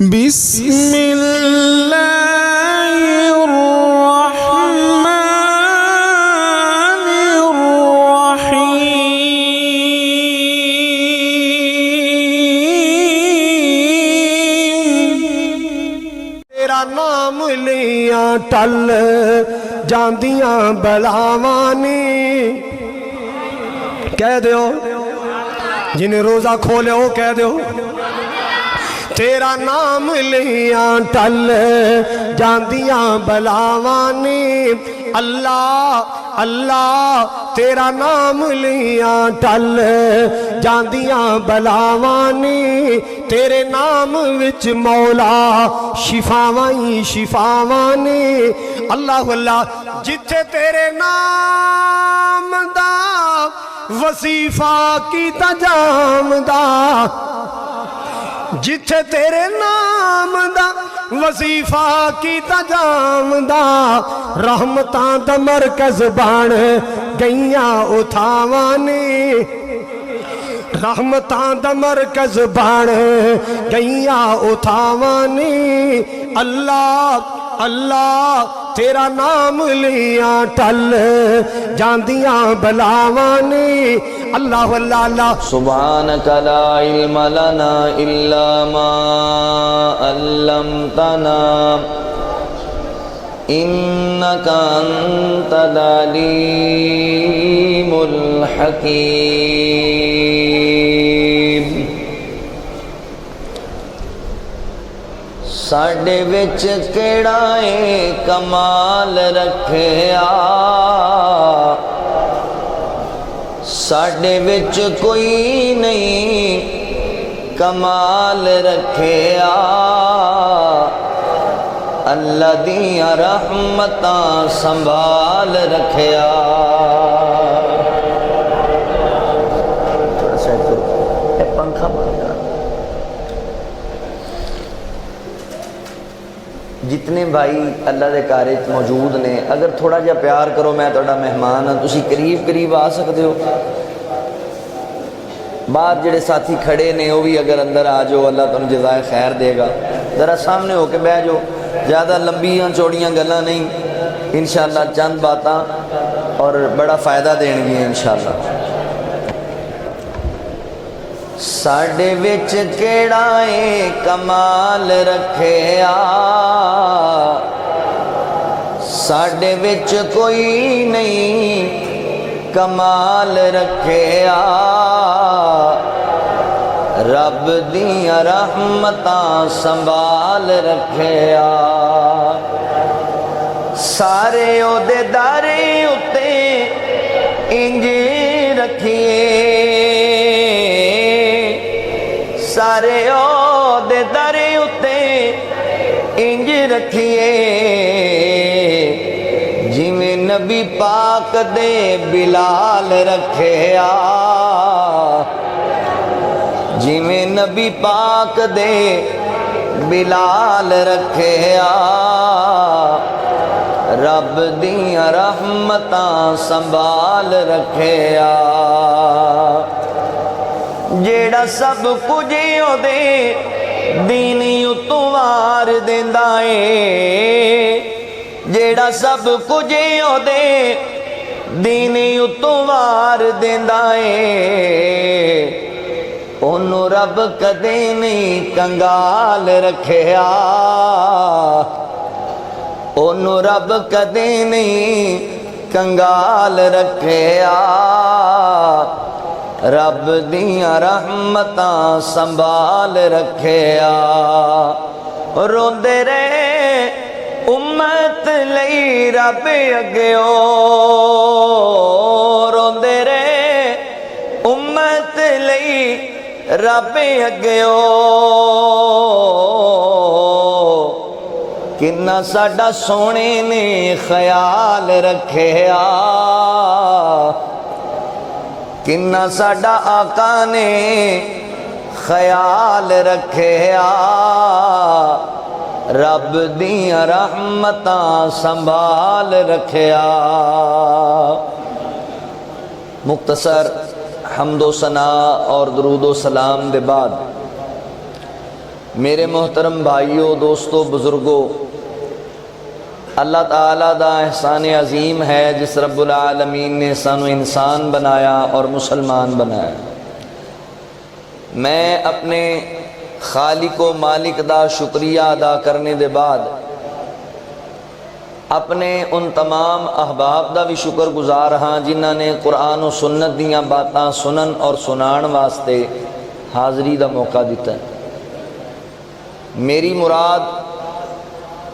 بسم اللہ الرحمن الرحیم۔ تیرا نام لیاں ٹل جاندیاں بلاوانی، کہہ دیو جنہیں روزہ کھولے ہو کہہ دیو تیرا نام لیاں ٹل جاندیاں بلاوانی، اللہ اللہ تیرا نام لیاں ٹل جاندیاں بلاوانی، تیرے نام وچ مولا شفاوائیں شفاوانی، اللہ اللہ جتھے تیرے نام دا وصیفہ کیتا جامدا، جتھے تیرے نام دا وظیفہ کیتا جامدا، رحمتاں دا مرکز بن گئیاں اتھاوانی، رحمتاں دا مرکز بن گئیاں اتھاوانی، اللہ اللہ تیرا نام لیاں ٹل جاندیاں بلاوانی، اللہ اللہ اللہ سبحانک لا علم لنا الا ما علمتنا انک انت العلیم الحکیم۔ ساڈے وچ کیڑا اے کمال رکھیا، ساڈے وچ کوئی نہیں کمال رکھیا، اللہ دیاں رحمتاں سنبھال رکھیا۔ تھوڑا سا پنکھا بند کر۔ جتنے بھائی اللہ دے گھر وچ موجود نے، اگر تھوڑا جا پیار کرو، میں تہاڈا مہمان ہاں، تسی قریب قریب آ سکتے ہو۔ باہر جڑے ساتھی کھڑے نے وہ بھی اگر اندر آ جاؤ، اللہ تمہیں جزائے خیر دے گا۔ ذرا سامنے ہو کے بیٹھ جاؤ، زیادہ لمبیاں چوڑیاں گلاں نہیں، انشاءاللہ چند باتاں اور بڑا فائدہ دین گی انشاءاللہ۔ ساڈے وچ کیڑا اے کمال رکھیا، ساڈے وچ کوئی نہیں کمال رکھیا، رب دیاں رحمتاں سنبھال رکھیا، سارے او دے دارے اتے انج رکھیے، سارے او دے دارے اتے انج رکھیے، جویں نبی پاک دے بلال رکھیا، جویں نبی پاک دے بلال رکھیا، رب دیاں رحمتاں سنبھال رکھیا، جیڑا سب کچھ او دے دینی اتوار دیندا اے، جیڑا سب کچھ او دے دینی اتوار دیندا اے، انہوں رب کدے نہیں کنگال رکھیا، انہوں رب کدے نہیں کنگال رکھیا، رب دیاں رحمتاں سنبھال رکھیا، روندے رہے امت لئی رب اگیو، روندے رہے امت لئی رب اگیو، کنا ساڈا سونے نے خیال رکھیا، کنا ساڈا آقا نے خیال رکھیا، رب دیاں رحمتاں سنبھال رکھیا۔ مختصر حمد و ثنا اور درود و سلام دے بعد میرے محترم بھائیوں، دوستوں، بزرگوں، اللہ تعالیٰ دا احسان عظیم ہے جس رب العالمین نے سانو انسان بنایا اور مسلمان بنایا۔ میں اپنے خالق و مالک دا شکریہ ادا کرنے دے بعد اپنے ان تمام احباب دا بھی شکر گزار ہاں جنہاں نے قرآن و سنت دیاں باتاں سنن اور سنان واسطے حاضری دا موقع دیتا ہے۔ میری مراد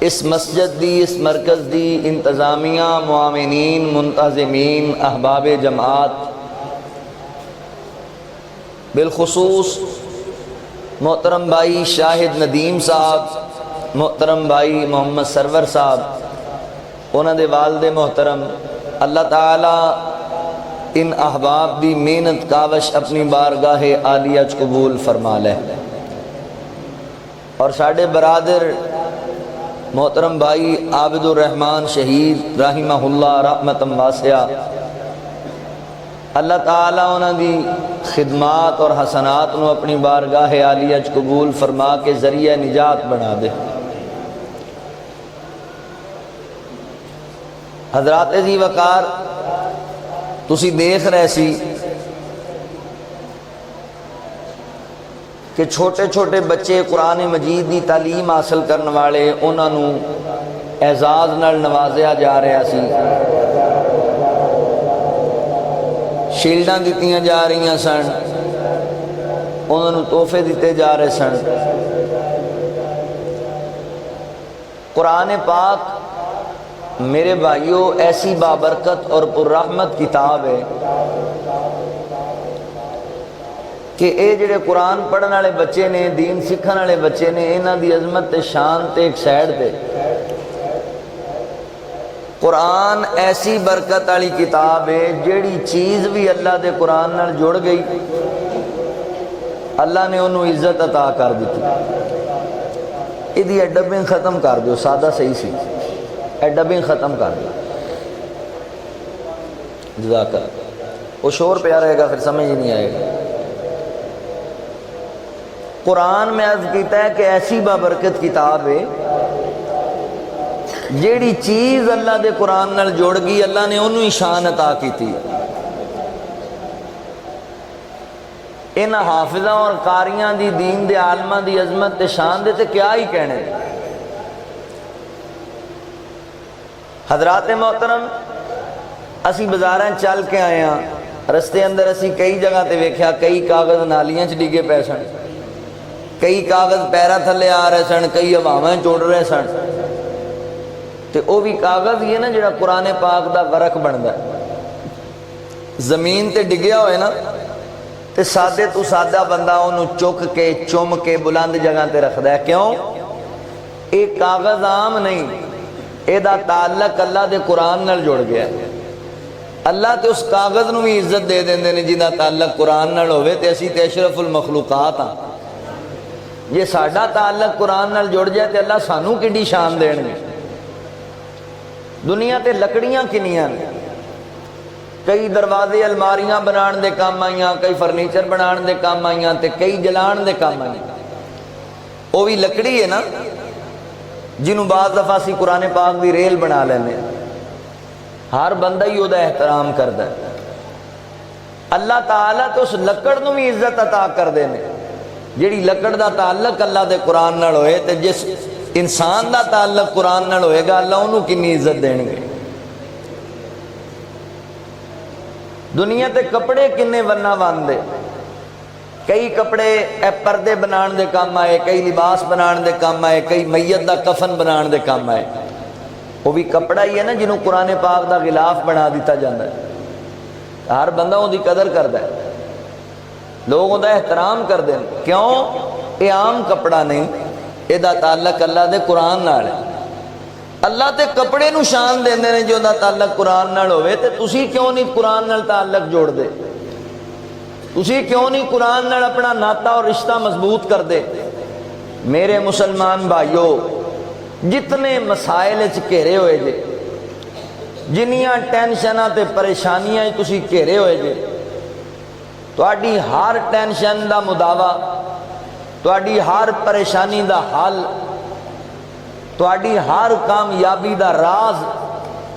اس مسجد دی، اس مرکز دی انتظامیہ، معاونین، منتظمین، احباب جماعت، بالخصوص محترم بھائی شاہد ندیم صاحب، محترم بھائی محمد سرور صاحب، انہاں دے والد محترم، اللہ تعالیٰ ان احباب دی محنت کاوش اپنی بارگاہ عالیہ وچ قبول فرما لے۔ اور ساڈے برادر محترم بھائی عابد الرحمن شہید رحمہ اللہ رحمۃ واسعہ، اللہ تعالیٰ انہاں دی خدمات اور حسنات نو اپنی بارگاہ عالیہ وچ قبول فرما کے ذریعہ نجات بنا دے۔ حضرات عزیز وقار، تسی دیکھ رہے سی کہ چھوٹے چھوٹے بچے قرآن مجید دی تعلیم حاصل کرنے والے انہاں نو اعزاز نال نوازیا جا رہا سی، شیلڈاں دتیاں جا رہی سن، انہاں نو تحفے دیتے جا رہے سن۔ قرآن پاک میرے بھائیوں ایسی بابرکت اور پررحمت کتاب ہے کہ اے جڑے قرآن پڑھن والے بچے نے، دین سکھن والے بچے نے، انہاں دی عظمت تے شان تے ایک سائڈ تے قرآن ایسی برکت والی کتاب ہے جیڑی چیز بھی اللہ دے قرآن نال جڑ گئی اللہ نے انہوں عزت عطا کر دیتی۔ ادھی ڈبیں ختم کر دیو، سادہ صحیح سی، ڈبیں ختم کر دیو، جزاک اللہ۔ وہ شور پہ آ رہے گا پھر سمجھ ہی نہیں آئے گا۔ قرآن میں عرض کیتا ہے کہ ایسی بابرکت کتاب ہے جیڑی چیز اللہ دے قرآن نال جوڑ گئی اللہ نے انہوں ہی شان عطا کی تھی۔ ان حافظاں اور قاریاں دی، دین دے عالماں دی عظمت تے شان دے تے کیا ہی کہنے۔ حضرات محترم، اسی بازاراں چل کے آئے ہاں، رستے اندر اسی کئی جگہ تے ویکھیا کئی کاغذ نالیاں چ ڈگے پے سن، کئی کاغذ پیرا تھلے آ رہے سن، کئی ہواواں چوڑ رہے سن، تے او بھی کاغذ ہی ہے نا جڑا قرآن پاک دا ورق بندا ہے۔ زمین تے ڈگیا ہوئے نا تے سادے تو سادہ بندہ انہوں چک کے چم کے بلند جگہ تے رکھدا ہے۔ کیوں؟ ایک کاغذ عام نہیں، اے دا تعلق اللہ دے قرآن نال جڑ گیا ہے۔ اللہ تے اس کاغذ نو بھی عزت دے دیندے نے جنہاں تعلق قرآن نال ہوئے تے اسی تے اشرف المخلوقات ہاں۔ یہ ساڈا تعلق قرآن نال جڑ جائے تے اللہ سانو کڈی شان دین گے۔ دنیا تے لکڑیاں کنیاں نے، کئی دروازے الماریاں بنان دے کام آئیاں، کئی فرنیچر بنان دے کام آئیاں تے کئی جلان دے کام آئیاں۔ وہ بھی لکڑی ہے نا جنہوں بعض دفعہ سی قرآن پاک دی ریل بنا لینے، ہر بندہ ہی وہ دا احترام کردا ہے۔ اللہ تعالیٰ تو اس لکڑ نو بھی عزت عطا کر دینے، جیڑی لکڑ دا تعلق اللہ دے قرآن نال ہوئے تے جس انسان دا تعلق قرآن نال ہوئے گا اللہ انہوں کنی عزت دین گے۔ دنیا تے کپڑے کنے ورنہ واندے، کئی کپڑے پردے بنان دے کام آئے، کئی لباس بنان دے کام آئے، کئی میت دا کفن بنان دے کام آئے۔ وہ بھی کپڑا ہی ہے نا جنہوں قرآن پاک دا غلاف بنا دیتا جاندہ ہے۔ ہر بندہ ان دی قدر کردا ہے، لوگ ان دا احترام کر دیں۔ کیوں؟ یہ عام کپڑا نہیں، یہ دا تعلق اللہ دے قرآن نال ہے۔ اللہ تے کپڑے نو شان دیندے نے جو دا تعلق قرآن نال ہوئے تے تسی کیوں نہیں قرآن نال تعلق جوڑ دے؟ تسی کیوں نہیں قرآن نال اپنا ناتا اور رشتہ مضبوط کر دے؟ میرے مسلمان بھائیوں، جتنے مسائل گھیرے ہوئے جے، جنیاں ٹینشناں تے پریشانیاں تسی گھیرے ہوئے جے، تہاڈی ہر ٹینشن دا مداوا، تہاڈی ہر پریشانی دا حل، تہاڈی ہر کامیابی دا راز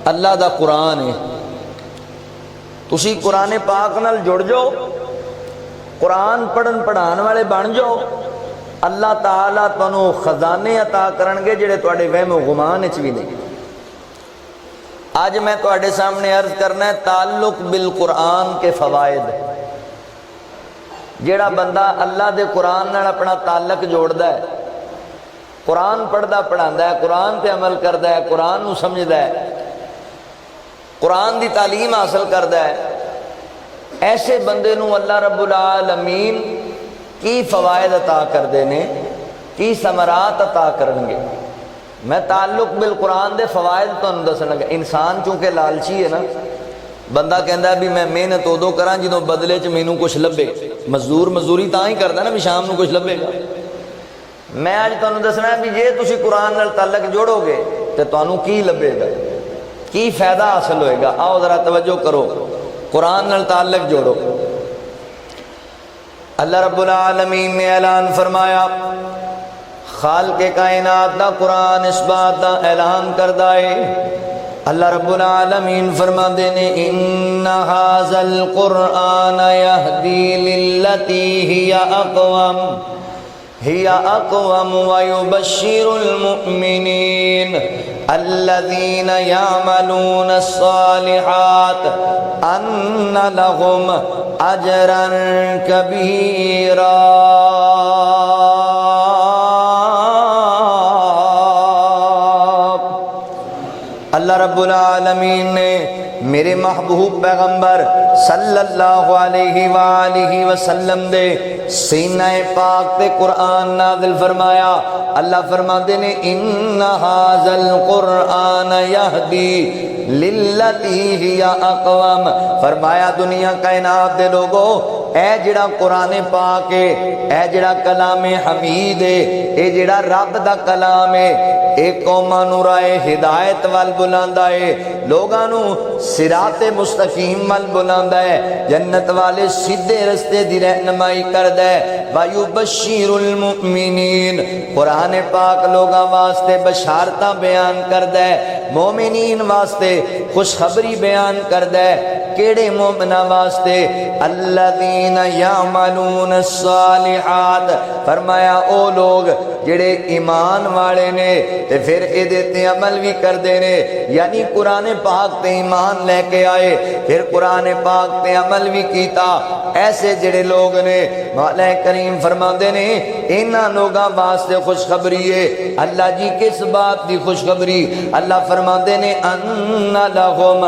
اللہ دا قرآن ہے۔ تسی قرآن پاک نال جڑ جاؤ، قرآن پڑھن پڑھان والے بن جاؤ، اللہ تعالیٰ تانوں خزانے عطا کرن گے جڑے تہاڈے وہم و گمان وچ بھی نہیں۔ آج میں تہاڈے سامنے عرض کرنا ہے تعلق بالقرآن کے فوائد۔ جڑا بندہ اللہ دے قرآن نال اپنا تعلق جوڑدا ہے، قرآن پڑھدا پڑھاندا ہے، قرآن تے عمل کردا ہے، قرآن نو سمجھدا ہے، قرآن دی تعلیم حاصل کردا ہے، ایسے بندے نو اللہ رب العالمین کی فوائد عطا کردے نے، کی ثمرات عطا کرن گے۔ میں تعلق بالقرآن دے فوائد تانوں دسن لگا۔ انسان چونکہ لالچی ہے نا، بندہ کہندا ہے بھی میں محنت ادو کراں جدوں بدلے چ مینوں کچھ لبے۔ مزدوری تاں ہی کردا نا بھی شام نو کچھ لبے گا۔ میں اج تانوں دسنا ہے بھی جے تسی قرآن نال تعلق جوڑو گے تے تانوں کی لبے گا، کی فائدہ حاصل ہوئے گا۔ آؤ ذرا توجہ کرو، قرآن نال تعلق جوڑو۔ اللہ رب العالمین نے اعلان فرمایا، خالق کائنات دا قرآن اس بات دا اعلان کردا ہے۔ اللہ رب العالمین فرماندے نے ان ھذا القرآن یہدی للتی ہی اقوم ویبشر المؤمنین الذین یعملون الصالحات ان لهم اجرا کبیرا۔ اللہ رب العالمین نے میرے محبوب پیغمبر صلی اللہ علیہ وآلہ وسلم دے سینہ پاک تے قرآن نازل فرمایا۔ اللہ فرماتے نے ان ھذا القرآن یہدی للتی ہی اقوم۔ فرمایا دنیا کائنات دے لوگو، اے جڑا قرآن پاک ہے، اے جڑا کلام حمید ہے، اے جڑا رب دا کلام ہے، اے قوماں نوں راہ ہدایت وال بلاندا ہے، لوگاں نوں صراط مستقیم وال بلاندا ہے، جنت والے سیدھے رستے دی رہنمائی کردا ہے۔ وَيُبَشِّرُ الْمُؤْمِنِينَ، قرآن پاک لوگاں واسطے بشارتاں بیان کردا ہے، مومنین واسطے خوشخبری بیان کردا ہے۔ کیڑے مومناں واسطے؟ الذین یعملون الصالحات، فرمایا او لوگ جڑے ایمان والے نے تے پھر اے تے عمل بھی کردے نے، یعنی قرآن پاک تے ایمان لے کے آئے پھر قرآن پاک تے عمل بھی کیتا، ایسے جڑے لوگ نے مولا کریم فرماندے نے انہاں لوگاں واسطے خوشخبری ہے۔ اللہ جی کس بات دی خوشخبری؟ اللہ فرماندے نے ان لہم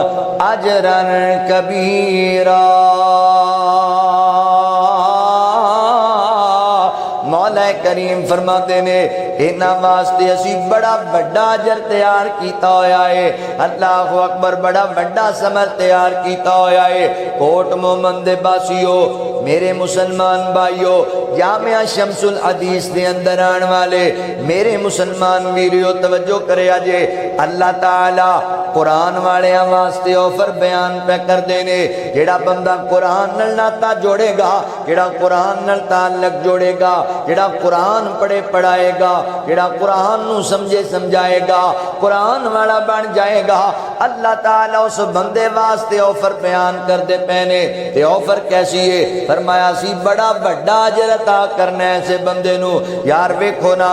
اجرا کبیرا۔ مولا کریم فرماتے نے انہاں واسطے اسی بڑا بڑا اجر تیار کیتا ہویا ہے۔ اللہ اکبر، بڑا بڑا ثمر تیار کیتا ہویا ہے۔ کوٹ مومن دے باسیو، میرے مسلمان بھائیو، جامعہ شمس الحدیث دے اندر آن والے میرے مسلمان ویریو توجہ کرے آجے، اللہ تعالی قرآن والے واسطے آفر بیان پہ کر دینے۔ جڑا بندہ قرآن نال ناتا جوڑے گا، جڑا قرآن نال تعلق جوڑے گا، جڑا قرآن پڑھے پڑھائے گا، جڑا قرآن نو سمجھے سمجھائے گا، قرآن والا بن جائے گا، اللہ تعالیٰ اس بندے واسطے آفر بیان کر دے پہنے۔ تے آفر کیسی ہے؟ فرمایا سی بڑا بڑا اجر عطا کرنا ہے ایسے بندے نو۔ یار ویکھو نا،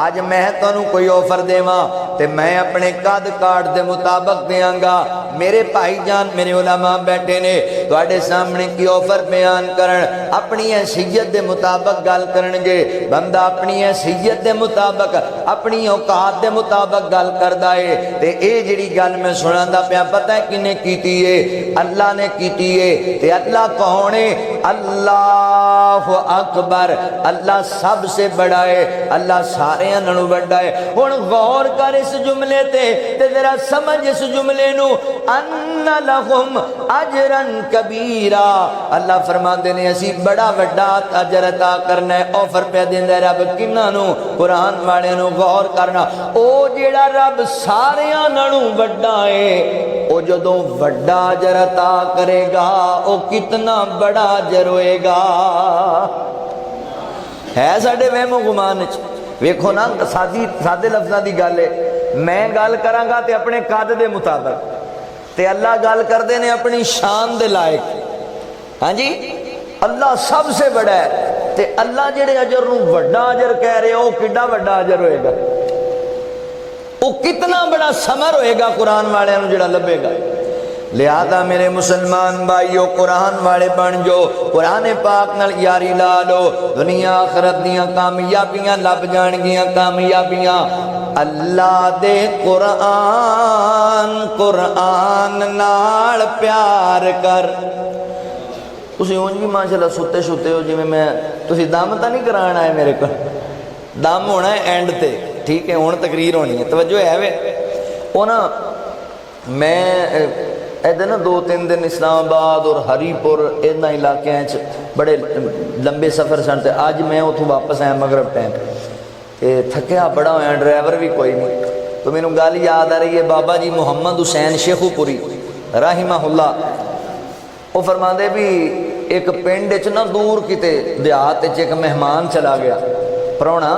آج میں تانوں کوئی آفر دیواں تے میں اپنے قد کاٹ دے مطابق دیاں گا۔ میرے بھائی جان، میرے علماء بیٹھے نے تواڈے سامنے کی آفر بیان کرن، اپنی حیثیت دے مطابق گل کرن گے۔ بندہ اپنی حیثیت دے مطابق، اپنی اوقات دے مطابق گل کردا ہے۔ تے اے جڑی گل میں سناندا پیا، پتہ ہے کنے کیتی ہے؟ اللہ نے کیتی ہے۔ تے اللہ کون ہے؟ اللہ اکبر، اللہ سب سے بڑا ہے، اللہ سارے نالوں بڑا ہے۔ ہن غور کر اس جملے تے ذرا سمجھ اس جملے نو، ان لہم اجرا کبیرا۔ اللہ فرماندے نے اسی بڑا بڑا اجر عطا کرنا ہے۔ آفر پہ دیندا ہے رب کناں نو؟ قرآن والے نو۔ غور کرنا، او جیڑا رب ساریاں نالوں بڑا ہے، او جدوں بڑا اجر عطا کرے گا، او کتنا بڑا اجر ہوئے گا۔ ہے ساڈے وہم و گمان وچ ویکھو نا سادے لفظاں دی گل ہے میں گل کراں گا تے اپنے قد دے مطابق تے اللہ گل کردے نے اپنی شان دے لائق ہاں جی اللہ سب سے بڑا ہے تے اللہ جڑے اجر نو بڑا اجر کہہ رہے ہو کڈا بڑا اجر ہوئے گا وہ کتنا بڑا ثمر ہوئے گا قرآن والے نو جڑا لبے گا لہذا میرے مسلمان بھائیو قرآن والے بن جو قرآن پاک نال یاری لا لو دنیا آخرت دیاں کامیابیاں لب جان گیاں کامیابیاں اللہ دے قرآن نال پیار کر تسی اونج بھی ماشاءاللہ ستے شتے ہو جی میں تسی دم تا نہیں کرانا ہے میرے کو دم ہونا ہے اینڈ تے ٹھیک ہے ہون تقریر ہونی ہے توجہ ہے وے وہ نا میں ادھر نا 2-3 دن اسلام آباد اور ہری پور اینا علاقے بڑے لمبے سفر سن تے آج میں اتوں واپس آیا مغرب ٹائم تھکیا بڑا ہوا ڈرائیور بھی کوئی نہیں تو مینوں گل یاد آ رہی ہے بابا جی محمد حسین شیخو پوری رحمہ اللہ وہ فرماندے بھی ایک پنڈ چ نا دور کتے دیہات ایک مہمان چلا گیا پرونا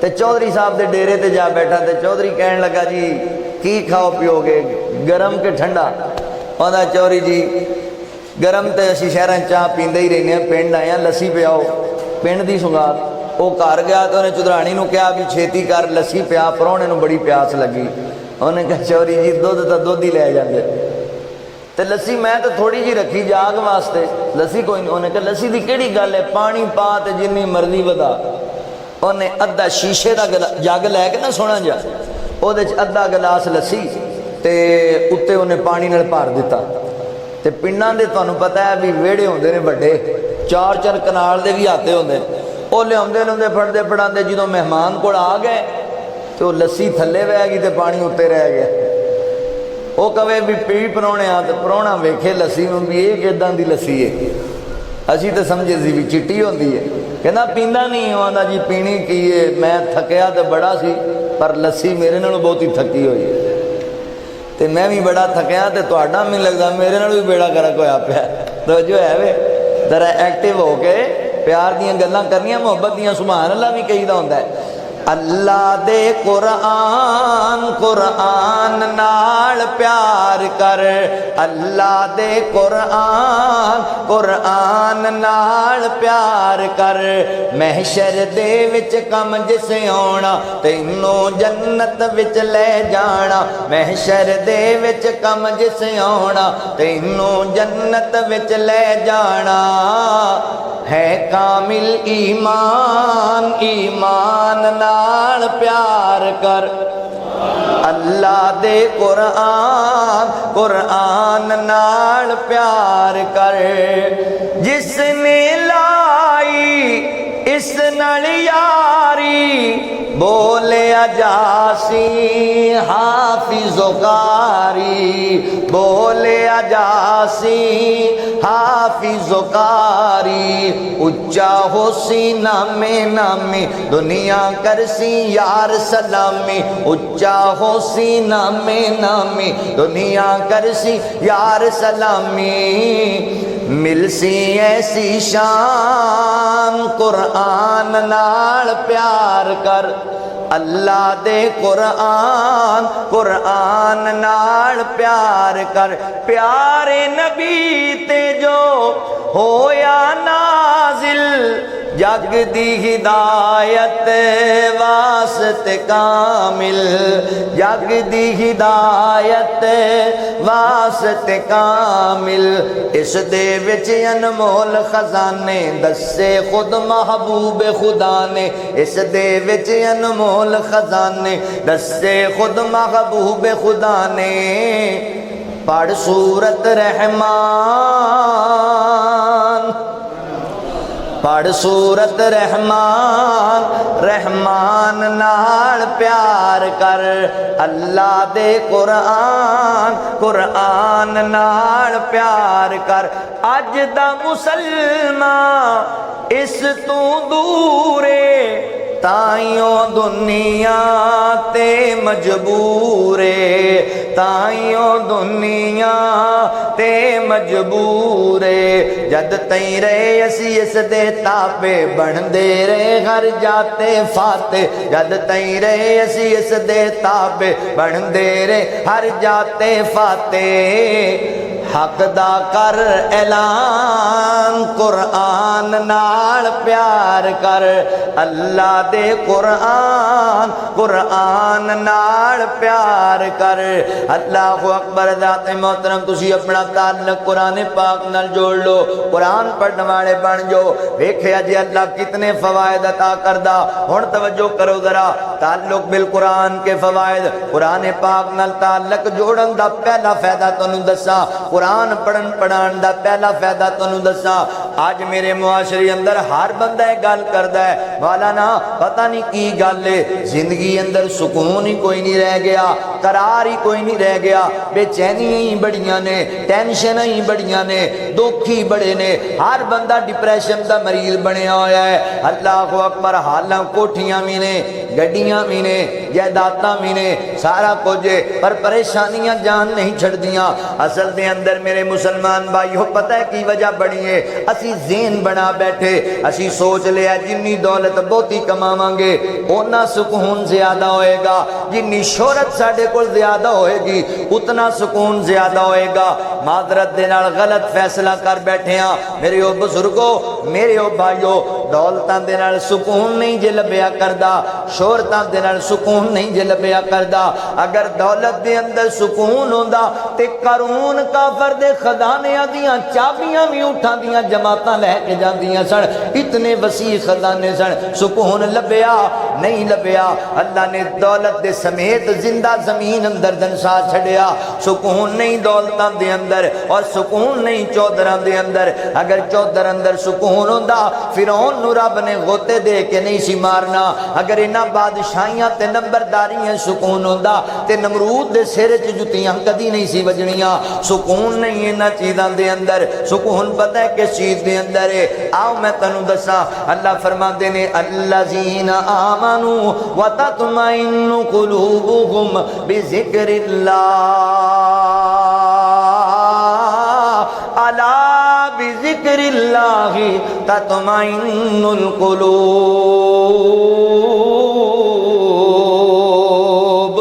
تے چودھری صاحب دے ڈیرے تے جا بیٹھا تے چودھری کہنے لگا جی کی کھاؤ پیو گے گرم کے ٹھنڈا آندا چودھری جی گرم تے اسی شہراں چاہ پیندے ہی رہنے ہیں پنڈ آئے ہیں لسی پیاؤ پنڈ دی سنگات وہ گھر گیا تو انہیں چودھرانی نو کہا بھی چھیتی کر لسی پیا پرونے نو بڑی پیاس لگی انہیں کہا چودھری جی دودھ تا دودھ ہی لے جاندے تے لسی میں تو تھوڑی جی رکھی جاگ واسطے لسی کوئی نہیں انہیں کہا لسی دی کیڑی گل ہے پانی پا تے جنی مرضی ودا انہیں ادھا شیشے دا جگ لے کے نا سونا جا او دے ادھا گلاس لسی تے اتے انہیں پانی نال پار دیتا تے پنڈاں دے تانوں پتہ ہے بھی ویڑے ہوندے نے بڑے 4 کنال دے بھی آتے ہوندے او لے پھڑدے پڑھاندے جدوں مہمان کول آ گئے تے او لسی تھلے وے گئی تے پانی اتے رہ گیا وہ کہے بھی پی پرونے آ تے پرونا ویکھے لسی نوں بھی یہ کداں دی لسی ہے اسی تے سمجھے سی بھی چٹی ہوندی ہے کہنا پیندا نہیں آندا جی پینی کی ہے میں تھکیا تے بڑا سی پر لسی میرے نالوں بہت ہی تھکی ہوئی ہے تے میں بھی بڑا تھکیا تے تہاڈا نہیں لگدا میرے نال بھی بیڑا گرک ہویا پیا تو جو ہے وے ذرا ایکٹیو ہو کے پیار دیاں گلاں کرنیاں محبت دیاں سبحان اللہ بھی کہیدا ہوندا ہے اللہ دے قرآن نال پیار کر اللہ دے قرآن نال پیار کر محشر دے وچ کم جس آنا تینوں جنت وچ لے جانا محشر دے وچ کم جس آنا تینوں جنت وچ لے جانا ہے کامل ایمان نال پیار کر اللہ دے قرآن نال پیار کر جس نے لائی اس نال یاری بولے اجاسی حافظ و قاری بولے اجاسی حافظ و قاری اچا ہو سی نامی دنیا کرسی یار سلامی اچا ہو سی نامی دنیا کرسی یار سلامی مل سی ایسی شان قرآن نال پیار کر اللہ دے قرآن نال پیار کر پیارے نبی تے جو ہویا نازل جگ دی ہدایت واسطے کامل جگ دی ہدایت واسطے کامل اس دے وچ انمول خزانے دسے خود محبوب خدا نے اس دے وچ انمول خزانے دسے خود محبوب خدا نے پڑھ سورت رحمان پڑھ سورت رحمان نال پیار کر اللہ دے قرآن نال پیار کر اج دا مسلمان اس تو دورے تائیوں دنیا تے مجبورے تائیوں دنیا تے مجبورے جد تائیں رہے اسی اس دے تابے بن دے رہے ہر جاتے فاتح جد تائیں رہے اسی اس دے تابے بن دے رہے ہر جاتے فاتح حق دا کر اعلان قرآن نال پیار کر اللہ دے قرآن قرآن نال پیار کر اللہ اکبر ذات محترم تسی اپنا تعلق قرآن پاک نال جوڑ لو قرآن پڑھنے والے بن جو ویکھیا جی اللہ کتنے فوائد عطا کردا ہن توجہ کرو ذرا تعلق بالقرآن کے فوائد قرآن پاک نال تعلق جوڑن دا پہلا فائدہ تانوں دساں قرآن پڑھن پڑھان دا پہلا فائدہ تانوں دساں آج میرے معاشرے اندر ہر بندہ ایک گل کردا ہے مولانا پتہ نہیں کی گل ہے زندگی اندر سکون ہی کوئی نہیں رہ گیا قرار ہی کوئی نہیں رہ گیا بے چینیاں ہی بڑیاں نے ٹینشناں ہی بڑیاں نے دکھ ہی بڑے نے ہر بندہ ڈپریشن دا مریض بنیا ہویا ہے اللہ اکبر حالاں کوٹھیاں بھی نے گڈیاں بھی نے جائیداداں بھی نے سارا کچھ پر پریشانیاں جان نہیں چھڑ دیاں اصل دے اندر میرے مسلمان بھائیو پتہ ہے کی وجہ بڑی ہے اسی ذہن بنا بیٹھے اسی سوچ لیا جنی دولت بہتی کماواں گے اتنا سکون زیادہ ہوئے گا جنی شہرت ساڈے کول زیادہ ہوئے گی اتنا سکون زیادہ ہوئے گا معذرت دے نال غلط فیصلہ کر بیٹھے ہاں میرے او بزرگو میرے او بھائیو دولتاں دے نال سکون نہیں جے لبیا کردا شہرتاں دے نال سکون نہیں جے لبیا کردا اگر دولت دے اندر سکون ہوندا تے قارون کافر دے خزانیاں دیاں چابیاں بھی اٹھاں دیاں جماعتاں لے کے جاندیاں سن اتنے وسیع خزانے سن سکون لبیا نہیں لبیا اللہ نے دولت دے سمیت زندہ زمین اندر دنسا چھڑیا سکون نہیں دولتاں دے اندر اور سکون نہیں چودراں دے اندر اگر چودر اندر سکون ہوندا فرعون نو رب نے غوطے دے کے نہیں سی مارنا اگر انہاں بادشاہیاں تے نمبرداریاں سکون ہوندا تے نمرود دے سر وچ جتیاں کدی نہیں سی وجنیاں سکون نہیں انہاں چیزاں دے اندر سکون پتہ ہے کس چیز دے اندر ہے آؤ میں تنوں دساں اللہ فرماندے نے الذین آمنوا وتطمئن قلوبهم بذکر اللہ الا بذکر اللہ تطمئن القلوب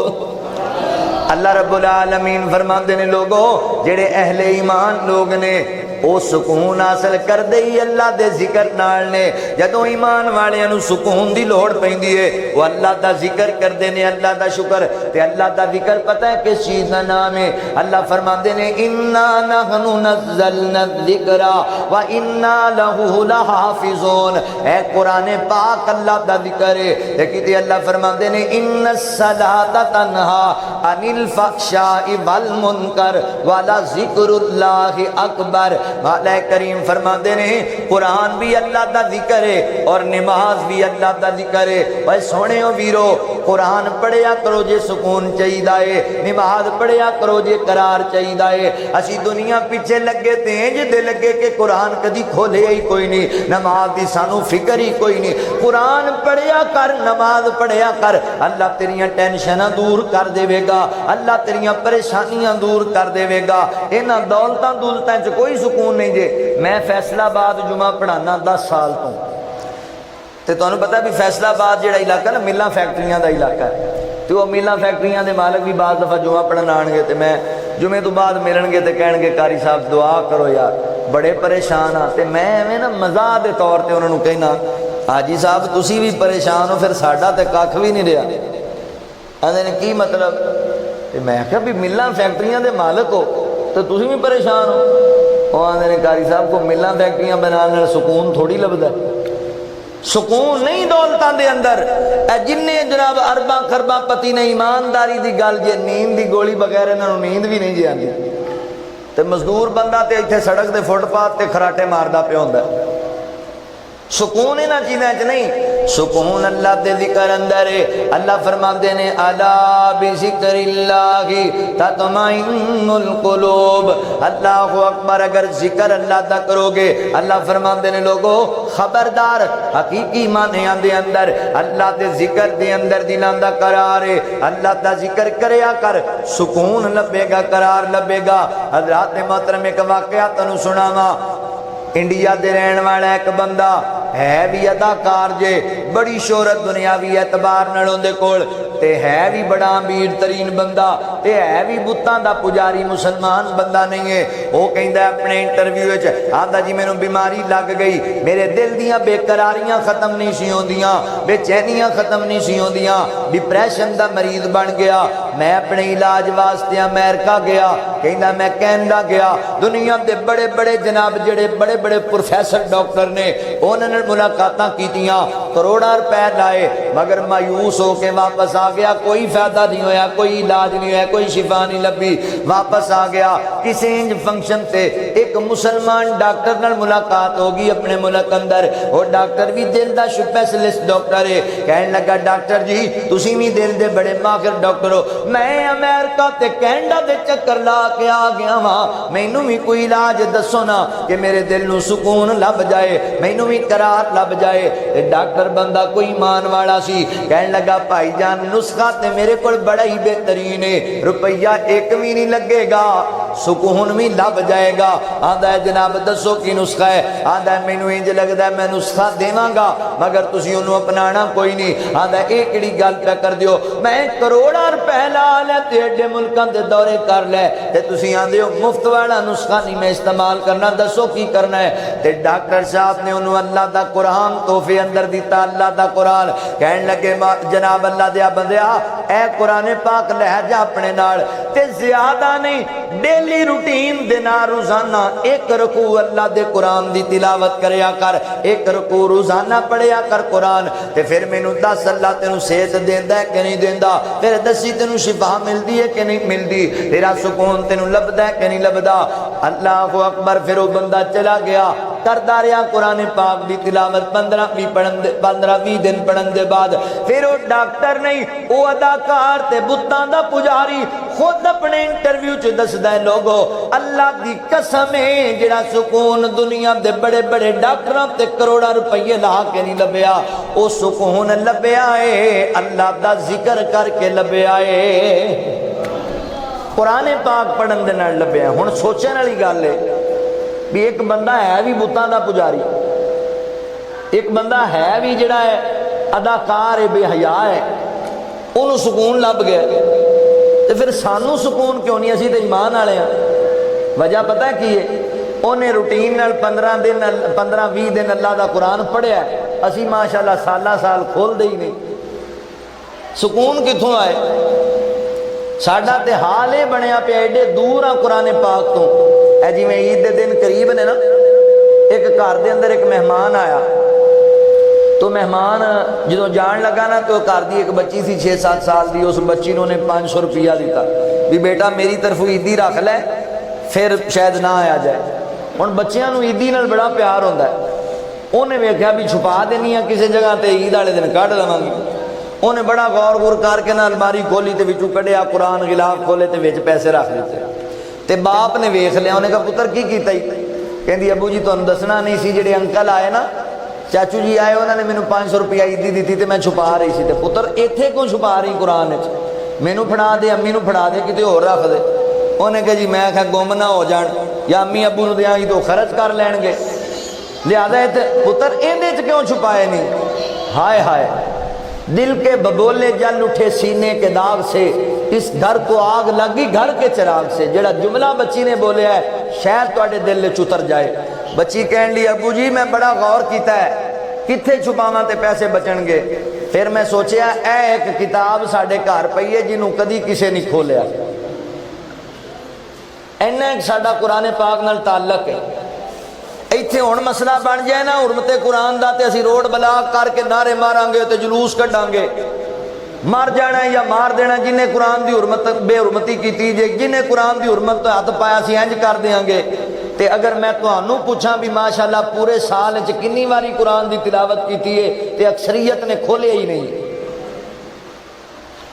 اللہ رب العالمین فرماندے نے لوگوں جڑے اہل ایمان لوگ نے او سکون حاصل کر دے ہی اللہ دے ذکر نال نے جدوں ایمان والے نو سکون دی لوڑ پیندی ہے وہ اللہ دا ذکر کر دے نے اللہ دا شکر تے اللہ دا ذکر پتہ ہے کس چیز دا نام ہے اللہ فرماندے نے انا نحن نزلنا الذکر و انا له لحافظون اے قرآن پاک اللہ دا ذکر ہے لیکن تے اللہ فرماندے نے ان الصلاۃ تنہا عن الفحشاء والمنکر ولذکر اللہ اکبر مولا کریم فرماندے نے قرآن بھی اللہ دا ذکر ہے اور نماز بھی اللہ دا ذکر ہے اے سونےو ویرو قرآن پڑھیا کرو جے سکون چاہیدا ہے نماز پڑھیا کرو جے قرار چاہیدا ہے اسی دنیا پیچھے لگے تے انج دے لگے کہ قرآن کدی کھولے ہی کوئی نہیں نماز دی سانو فکر ہی کوئی نہیں قرآن پڑھیا کر نماز پڑھیا کر اللہ تیریاں ٹینشناں دور کر دے گا اللہ تیریاں پریشانیاں دور کر دے گا انہاں دولتاں دولتاں چ کوئی سکون نہیں جے میں فیصلہ آباد جمعہ پڑھانا 10 سال تو تے تانوں پتہ بھی فیصلہ آباد جڑا علاقہ نا ملاں فیکٹریاں دا علاقہ ہے تے وہ ملاں فیکٹریاں دے مالک بھی بعض دفعہ جمعہ پڑھن آن گے تے میں جمعے تو بعد ملن گے تے کہن گے قاری صاحب دعا کرو یار بڑے پریشان ہاں تے میں ایویں نا مزاح دے طور تے انہاں نوں کہنا حاجی صاحب تسی بھی پریشان ہو پھر ساڈا تے ککھ بھی نہیں رہا آندے نے کی مطلب تے میں کہا بھی ملاں فیکٹریاں دے مالک ہو تو تسی بھی پریشان ہو وہ آندے نے قاری صاحب کو ملاں فیکٹریاں بنانے سکون تھوڑی لبدا ہے سکون نہیں دولتاں دے اندر اے جننے جناب ارباں خرباں پتی نے ایمانداری دی گل جے نیند دی گولی بغیر انہاں نوں نیند بھی نہیں جے آندی تے مزدور بندہ تے ایتھے سڑک دے فٹ پاتھ تے خراٹے ماردا پیا ہوندا سکون انہاں چیزاں وچ نہیں سکون اللہ دے ذکر اندر ہے۔ اللہ فرماندے نے الا بذکر اللہ تطمئن القلوب، اللہ اکبر، اگر ذکر اللہ دا کرو گے، اللہ فرماندے نے لوگو خبردار، حقیقی معنیاں دے اندر اللہ دے ذکر دے اندر دلاں دا قرار ہے، اللہ دا ذکر کریا کر، سکون لبے گا، قرار لبے گا۔ حضرات محترم ایک واقعہ تنوں سناواں، انڈیا دے رہن والا ایک بندہ ہے بھی اداکار جے، بڑی شہرت دنیاوی اعتبار نال اندے کول، تے ہے بھی بڑا امیر ترین بندہ، تے ہے بھی بتاں دا پجاری، مسلمان بندہ نہیں ہے۔ وہ کہندا اپنے انٹرویو وچ آندا جی مینوں بیماری لگ گئی، میرے دل دیاں بے قراریاں ختم نہیں سی ہوندیاں، بے چینیاں ختم نہیں سی ہوندیاں، ڈپریشن دا مریض بن گیا، میں اپنے علاج واسطے امریکہ گیا، کہندا میں کینیڈا گیا، دنیا دے بڑے بڑے جناب جڑے بڑے بڑے پروفیسر ڈاکٹر نے انہوں نے ملاقاتاں کیتیاں، کروڑاں روپے لائے، مگر مایوس ہو کے واپس آ گیا، کوئی فائدہ نہیں ہویا، کوئی علاج نہیں ہویا، کوئی شفا نہیں لبھی، واپس آ گیا۔ کسی انج فنکشن تے ایک مسلمان ڈاکٹر نال ملاقات ہوگی اپنے ملک اندر، وہ ڈاکٹر بھی دل دا اسپیشلسٹ ڈاکٹر ہے، کہنے لگا ڈاکٹر جی تسی بھی دل دے بڑے ماہر ڈاکٹر ہو، میں امریکہ تے کینیڈا دے چکر لا کے آ گیا ہاں، مینوں بھی کوئی علاج دسو نا کہ میرے دل نو سکون لب جائے، مینوں بھی قرار لب جائے۔ تے ڈاکٹر بندہ کوئی ایمان والا سی، کہنے لگا بھائی جان نسخہ تے میرے کول بڑا ہی بہترین ہے، روپیہ ایک بھی نہیں لگے گا، سکون بھی لب جائے گا۔ آندا ہے جناب دسو کی نسخہ ہے؟ آندا ہے مینوں انج لگدا ہے میں نسخہ دیواں گا مگر تسی اونوں اپنانا کوئی نہیں۔ آندا ہے اے کیڑی گل پہ کر دیو، میں کروڑاں روپے لا لے تے ایڈے ملکاں دے دورے کر لے تے تسی آندے ہو مفت والا نسخہ نہیں میں استعمال کرنا، دسو کی کرنا ہے؟ تے ڈاکٹر صاحب نے انہوں اللہ دا قرآن تحفے اندر دیتا، اللہ دا قرآن، کہنے لگے جناب اللہ دیا بندیا اے قرآن پاک لے جا اپنے نال، تے زیادہ نہیں ڈیلی روٹین دے نال روزانہ ایک رکوع اللہ دے قرآن دی تلاوت کریا کر، ایک رکوع روزانہ پڑھیا کر قرآن، تے پھر مینوں دس اللہ تینوں صحت دیندا ہے کہ نہیں دیندا، پھر دسی تینوں شفا ملدی ہے کہ نہیں ملدی، تیرا سکون تینوں لبدا ہے کہ نہیں لبدا۔ اللہ اکبر۔ پھر وہ بندہ چلا گیا کردا رہیا قرآن پاک دی تلاوت 15-20 دن پڑھن دے بعد، پھر وہ ڈاکٹر نہیں وہ اداکار تے بتاں دا پجاری خود اپنے انٹرویو چ دسدا ہے لوگو اللہ دی قسم ہے جڑا سکون دنیا دے بڑے بڑے ڈاکٹراں تے کروڑاں روپے لا کے نہیں لبیا، او سکون لبیا ہے اللہ دا ذکر کر کے لبیا ہے، قرآن پاک پڑھن دے نال لبیا۔ ہن سوچن والی گل ہے بھی ایک بندہ ہے بھی بتاں دا پجاری، ایک بندہ ہے بھی جڑا ہے اداکار ہے، بے حیا ہے، انہوں سکون لب گیا، تو پھر سانوں سکون کیوں نہیں؟ اسی تو ایمان والے ہیں۔ وجہ پتہ ہے کی ہے؟ انہیں روٹین نال 15-20 دن اللہ دا قرآن پڑھیا ہے، اسی ماشاءاللہ سالہ سال کھول دے ہی نہیں، سکون کتھوں آئے؟ ساڈا تے حال یہ بنیا پیا ایڈے دور آ قرآن پاک تو، اے جی میں عید دے دن قریب نے نا، ایک گھر دے اندر ایک مہمان آیا، تو مہمان جدوں جان لگا نا تو گھر دی ایک بچی سی 6-7 سال دی، اس بچی نے 500 روپیہ دیتا بھی بیٹا میری طرف عیدی رکھ لے پھر شاید نہ آیا جائے۔ ہن بچیاں نوں عیدی نال بڑا پیار ہوندا ہے، انہیں ویکھیا بھی چھپا دینی ہے کسی جگہ تے عید والے دن کڈ لواں گی، انہیں بڑا غور کر کے نہ الماری کھولی تے وچوں کڈیا قرآن غلاف کھولے تے وچ پیسے رکھ دیتے، تے باپ نے ویکھ لیا، انہیں کہا پتر کی کیتا ہی؟ کہندی ابو جی تانوں دسنا نہیں سی، جڑے انکل آئے نا چاچو جی آئے انہوں نے مینوں 500 روپیہ عیدی دیتی تے میں چھپا رہی سی، تے پتر ایتھے کیوں چھپا رہی قرآن وچ؟ مینوں پھڑا دے، امی نوں پھڑا دے، کتے ہور رکھ دے۔ انہیں کہا جی میں کہا گم نہ ہو جان، یا امی ابو نوں دیاں گی تو خرچ کر لین گے، لہذا پتر ایندے وچ کیوں چھپائے نہیں؟ ہائے ہائے، دل کے ببولے جل اٹھے سینے کے داغ سے، اس گھر کو آگ لگی گھر کے چراغ سے۔ جڑا جملہ بچی نے بولیا ہے شاید تواڈے دل وچ اتر جائے۔ بچی کہن لی ابو جی میں بڑا غور کیتا ہے کتھے چھپاواں تے پیسے بچن گے، پھر میں سوچیا اے ایک کتاب ساڈے گھر پئی ہے جنوں کدی کسے نہیں کھولیا، اینا ایک ساڈا قرآن پاک نال تعلق ہے۔ ایتھے ہن مسئلہ بن جائے نا حرمت قرآن دا تے اسی روڈ بلاک کر کے نعرے ماران گے تے جلوس کڈاں گے، مار جانا یا مار دینا، جنہیں قرآن دی حرمت بے حرمتی کیتی جے، جنہیں قرآن دی حرمت تو ہاتھ پایا سی انج کر دیاں گے، تے اگر میں تانوں پوچھاں بھی ماشاءاللہ پورے سال وچ کنی واری قرآن دی تلاوت کیتی ہے تے اکثریت نے کھولیا ہی نہیں.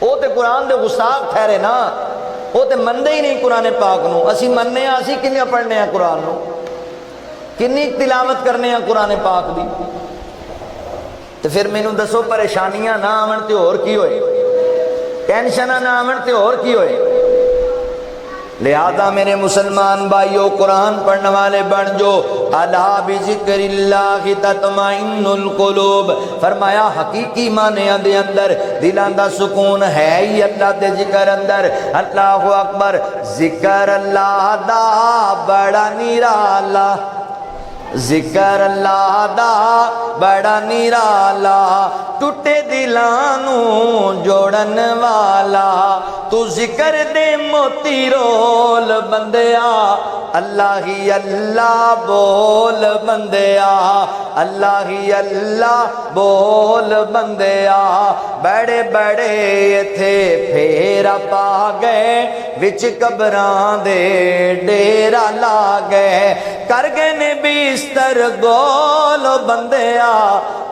وہ تے قرآن دے گستاخ ٹھہرے نا, وہ تے مندے ہی نہیں قرآن پاک نو. اسی مننے ہاں, اسی کنیا پڑھنے ہیں قرآن نو, کنی تلاوت کرنے ہیں قرآن پاک دی. تو پھر مینوں دسو پریشانیاں نہ آون تے اور کی ہوئے, ٹینشناں نہ آون تے اور کی ہوئے. لہذا میرے مسلمان بھائیو قرآن پڑھنے والے بن جو. الا بذکر اللہ تطمئن القلوب, فرمایا حقیقی معنیاں دے اندر دلاں دا سکون ہے ہی اللہ دے ذکر اندر. اللہ اکبر, ذکر اللہ دا بڑا نرالا, ذکر اللہ دا بڑا نرالا, ٹوٹے دلانوں جوڑن والا, تو ذکر دے موتی رول بندیا, اللہ ہی اللہ بول بندیا, اللہ ہی اللہ بول بندیا. بڑے بڑے تھے پھیرا پا گئے, وچ قبراں دے ڈیرا لا گئے, کر گئے نے بستر گول بندیا,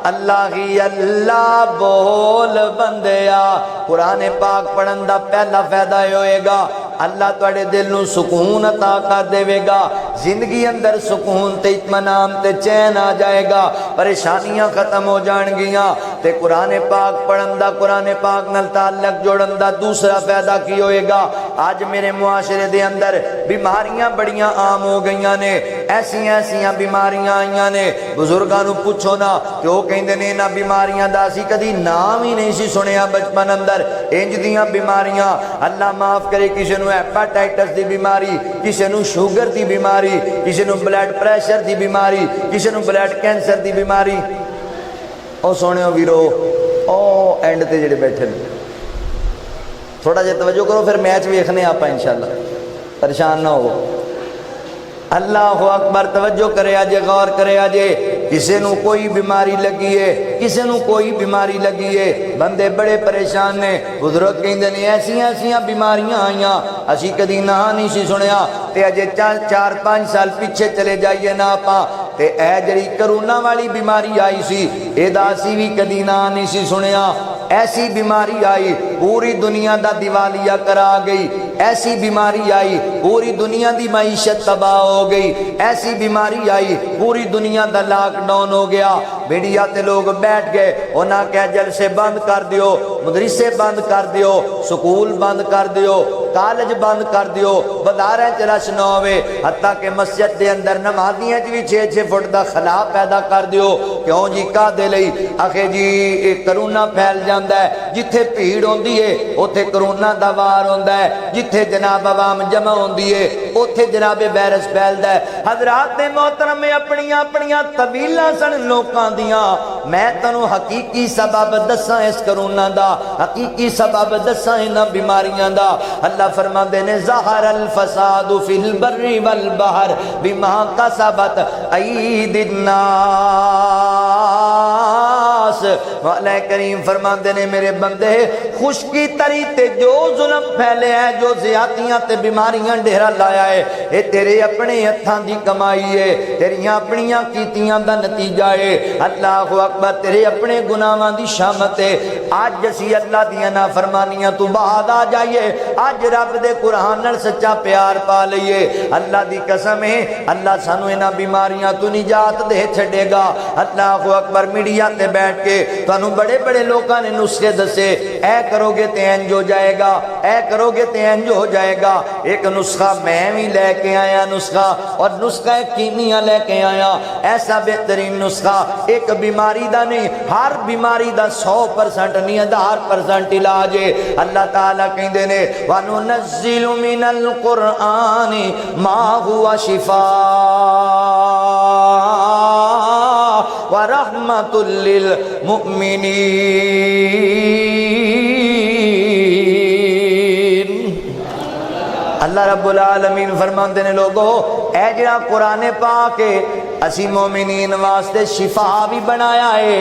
اللہ ہی اللہ بول بندیا. قرآن پاک پڑھن دا پہلا فائدہ ہوئے گا اللہ تواڈے دل نو سکون عطا کر دے گا, زندگی اندر سکون تے اطمینان تے چین آ جائے گا, پریشانیاں ختم ہو جان گیاں. تے قرآن پاک پڑھن دا, قرآن پاک نال تعلق جوڑن دا دوسرا فائدہ کی ہوئے گا. آج میرے معاشرے دے اندر بیماریاں بڑیاں عام ہو گئیاں نے, ایسیاں بیماریاں آئیاں نے, بزرگاں نو پوچھو نا کہ وہ کہندے نے انہاں بیماریاں دا اسی کدی نام ہی نہیں سی سنیا بچپن اندر. انج دیاں بیماریاں اللہ معاف کرے, کسی نو ہیپاٹائٹس دی بیماری, کسی نو شوگر دی بیماری, کسی نو بلڈ پریشر دی بیماری, کسی نو بلڈ کینسر دی بیماری. او سونےو ویرو, او اینڈ تے جڑے بیٹھے نے تھوڑا جہا توجہ کرو, پھر میچ ویکھنے آپا انشاءاللہ, پریشان نہ ہو. اللہ اکبر, توجہ کرے آجے, غور کرے آجے. کسے نو کوئی بیماری لگی ہے, کسے نو کوئی بیماری لگی ہے, بندے بڑے پریشان نے. بزرگ کہندے نے ایسیاں بیماریاں آئیاں اسی کدی نہ نہیں سی سنیا. تے اجے 4-5 سال پیچھے چلے جائیے نا آپاں, تے اے جڑی کرونا والی بیماری آئی سی اے دا اسی بھی کدی نہ نہیں سی سنیا. ایسی بیماری آئی پوری دنیا دا دیوالیہ کرا گئی, ایسی بیماری آئی پوری دنیا دی معیشت تباہ ہو گئی, ایسی بیماری آئی پوری دنیا دا لاک ڈاؤن ہو گیا. میڈیا تے لوگ بیٹھ گئے, انہاں کہا جلسے بند کر دیو, مدرسے بند کر دیو, سکول بند کر دیو, کالج بند کر دیو, بازاراں چ رش نہ ہوے, حتیٰ کہ مسجد دے اندر نمازیاں چ بھی 6-6 فٹ دا خلا پیدا کر دیو. کیوں جی کا دے لئی آخے جی کرونا پھیل جاندا ہے, جتھے بھیڑ ہوندی ہے اوتھے کرونا دا وار ہوندا ہے, جتھے جناب عوام جمع ہوندی ہے اوتھے جناب وائرس پھیلدا ہے. حضرات محترم, اپنیاں طویلاں سن لوکاں دیاں, میں تانوں حقیقی سبب دساں اس کرونا دا, حقیقی سبب دساں انہاں بیماریاں دا. اللہ فرماندے نے ظہر الفساد فی البر والبحر بما کسبت ایدی الناس. مولا کریم فرماندے نے میرے بندے خشکی تری تے جو ظلم پھیلے ہے, جو زیادتیاں تے بیماریاں ڈیرا لایا ہے, اے تیرے اپنے ہتھاں دی کمائی ہے, تیریاں اپنیاں کیتیاں دا نتیجہ ہے. اللہ اکبر, تیرے اپنے گناہاں دی شامت ہے. آج اسی اللہ دیاں نافرمانیاں تو بعد آ جائیے, آج رب دے قرآن نال سچا پیار پا لئیے. اللہ دی قسم ہے اللہ سانو انہاں بیماریاں تو نجات دے چھڑے گا. اللہ اکبر, میڈیا تے بیٹھ کے تانوں بڑے بڑے لوکاں نے نسخے دسے, اے کرو گے تے انج ہو جائے گا, اے کرو گے تے انج ہو جائے گا. ایک نسخہ میں بھی لے کے آیا نسخہ, اور نسخہ کیمیا لے کے آیا, ایسا بہترین نسخہ ایک بیماری دا نہیں, ہر بیماری دا 100% نہیں 1000% علاج ہے. اللہ تعالیٰ کہندے نے وَنُنَزِّلُ مِنَ الْقُرْآنِ مَا هُوَ شِفَاءٌ وَرَحْمَةٌ لِّلْمُؤْمِنِينَ. اللہ رب العالمین فرماندے نے لوگو, اے جڑا قرآن پاک ہے اسی مومنین واسطے شفا بھی بنایا ہے,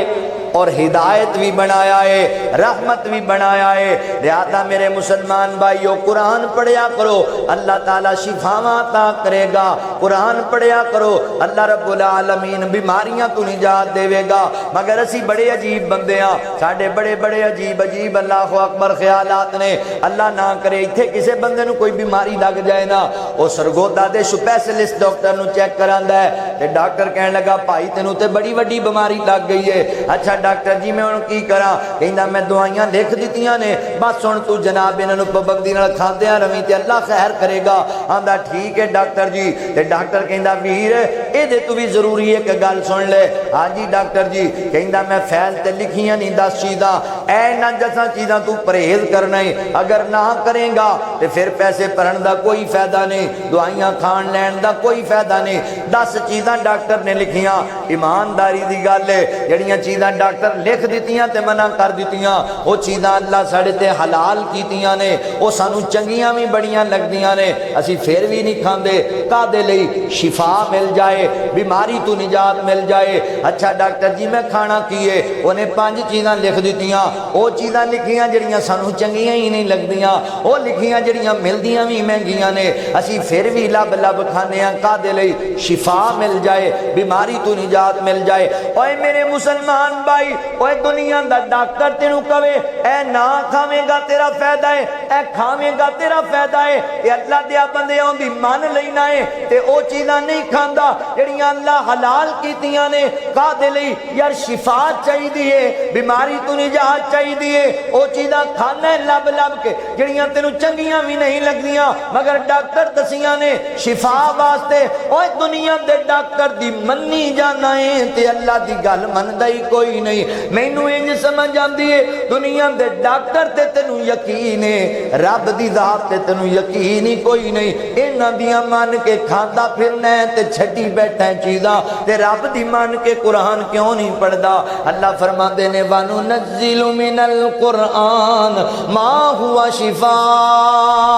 اور ہدایت بھی بنایا ہے، رحمت بھی بنایا ہے۔ لہذا میرے مسلمان بھائیو قرآن پڑھیا کرو، اللہ تعالیٰ شفاواں عطا کرے گا۔ قرآن پڑھیا کرو، اللہ رب العالمین بیماریاں تو نجات دے گا۔ مگر اسی بڑے عجیب بندے ہاں، ساڈے بڑے بڑے عجیب عجیب اللہ اکبر خیالات نے۔ اللہ نہ کرے ایتھے کسے بندے نو کوئی بیماری لگ جائے نا، او سرگودا دے سپیشلسٹ ڈاکٹر نو چیک کراندا ہے تے ڈاکٹر کہن لگا بھائی تینوں تے بڑی وڈی بیماری لگ گئی ہے۔ اچھا ڈاکٹر جی میں ہن کی کراں؟ کہندا میں دوائیاں لکھ دتیاں نے، بس ہن تو جناب انہاں نو پابندی نال کھاندیاں رہیں تے اللہ خیر کرے گا۔ آندا ٹھیک ہے ڈاکٹر جی۔ تے ڈاکٹر کہندا ویر اے دے تو بھی ضروری ہے کہ گل سن لے۔ ہاں جی ڈاکٹر جی۔ کہندا میں فیل تے لکھیاں نہیں 10 چیزاں، اے نہ جساں چیزاں تو پرہیز کرنا ہے، اگر نہ کریں گا تے پھر پیسے بھرن دا کوئی فائدہ نہیں، دوائیاں کھان لین دا کوئی فائدہ نہیں۔ 10 چیزاں ڈاکٹر نے لکھیاں۔ ایمانداری دی گل ہے، جڑیاں چیزاں ڈاکٹر لکھ دتیاں تے منع کر دتیاں، او چیزاں اللہ ساڈے تے حلال کیتیاں نے، او سانو چنگیاں بھی بڑیاں لگدیاں نے، اسی پھر بھی نہیں کھاندے۔ کادے لئی؟ شفا مل جائے، بیماری تو نجات مل جائے۔ اچھا ڈاکٹر جی میں کھانا کیے؟ انہیں 5 چیزاں لکھ دتیاں، او چیزاں لکھیاں جڑیاں سانو چنگیاں ہی نہیں لگدیاں، او لکھیاں جڑیاں ملدیاں بھی مہنگیاں نے، اسی پھر بھی لب لب کھانے ہیں۔ کادے لئی؟ شفا مل جائے، بیماری تو نجات مل جائے۔ اوے میرے مسلمان بھائی، اوے دنیا دا ڈاکٹر تینوں کہے اے نہ کھاویں گا تیرا فائدہ ہے، اے کھاویں گا تیرا فائدہ ہے، اے اللہ دیا بندے دی من لینا ہے تے او چیزاں نہیں کھاندا جڑیاں اللہ حلال کیتیاں نے۔ کادے لئی؟ یار شفا چاہیے، بیماری تو نجات چاہیے، او چیزاں کھانا ہے لب لب کے جڑیاں تینوں چنگیاں بھی نہیں لگدیاں، مگر ڈاکٹر دسیاں نے شفا واسطے۔ اوے دنیا دے ڈاکٹر دی منی جانا ہے تے اللہ دی گل مندا ہی کوئی نہیں۔ مینوں انج سمجھ آندی ہے دنیا دے ڈاکٹر تے تینوں یقین ہے، رب دی ذات تے تینوں یقین ہی کوئی نہیں۔ انہاں دیاں مان کے کھاندا پھرنا ہے تے چھڈی بیٹھا ہے چیزاں، تے رب دی مان کے قرآن کیوں نہیں پڑھدا؟ اللہ فرماندے نے وَنُنَزِّلُ مِنَ الْقُرْآنِ مَا هُوَ شِفَاءٌ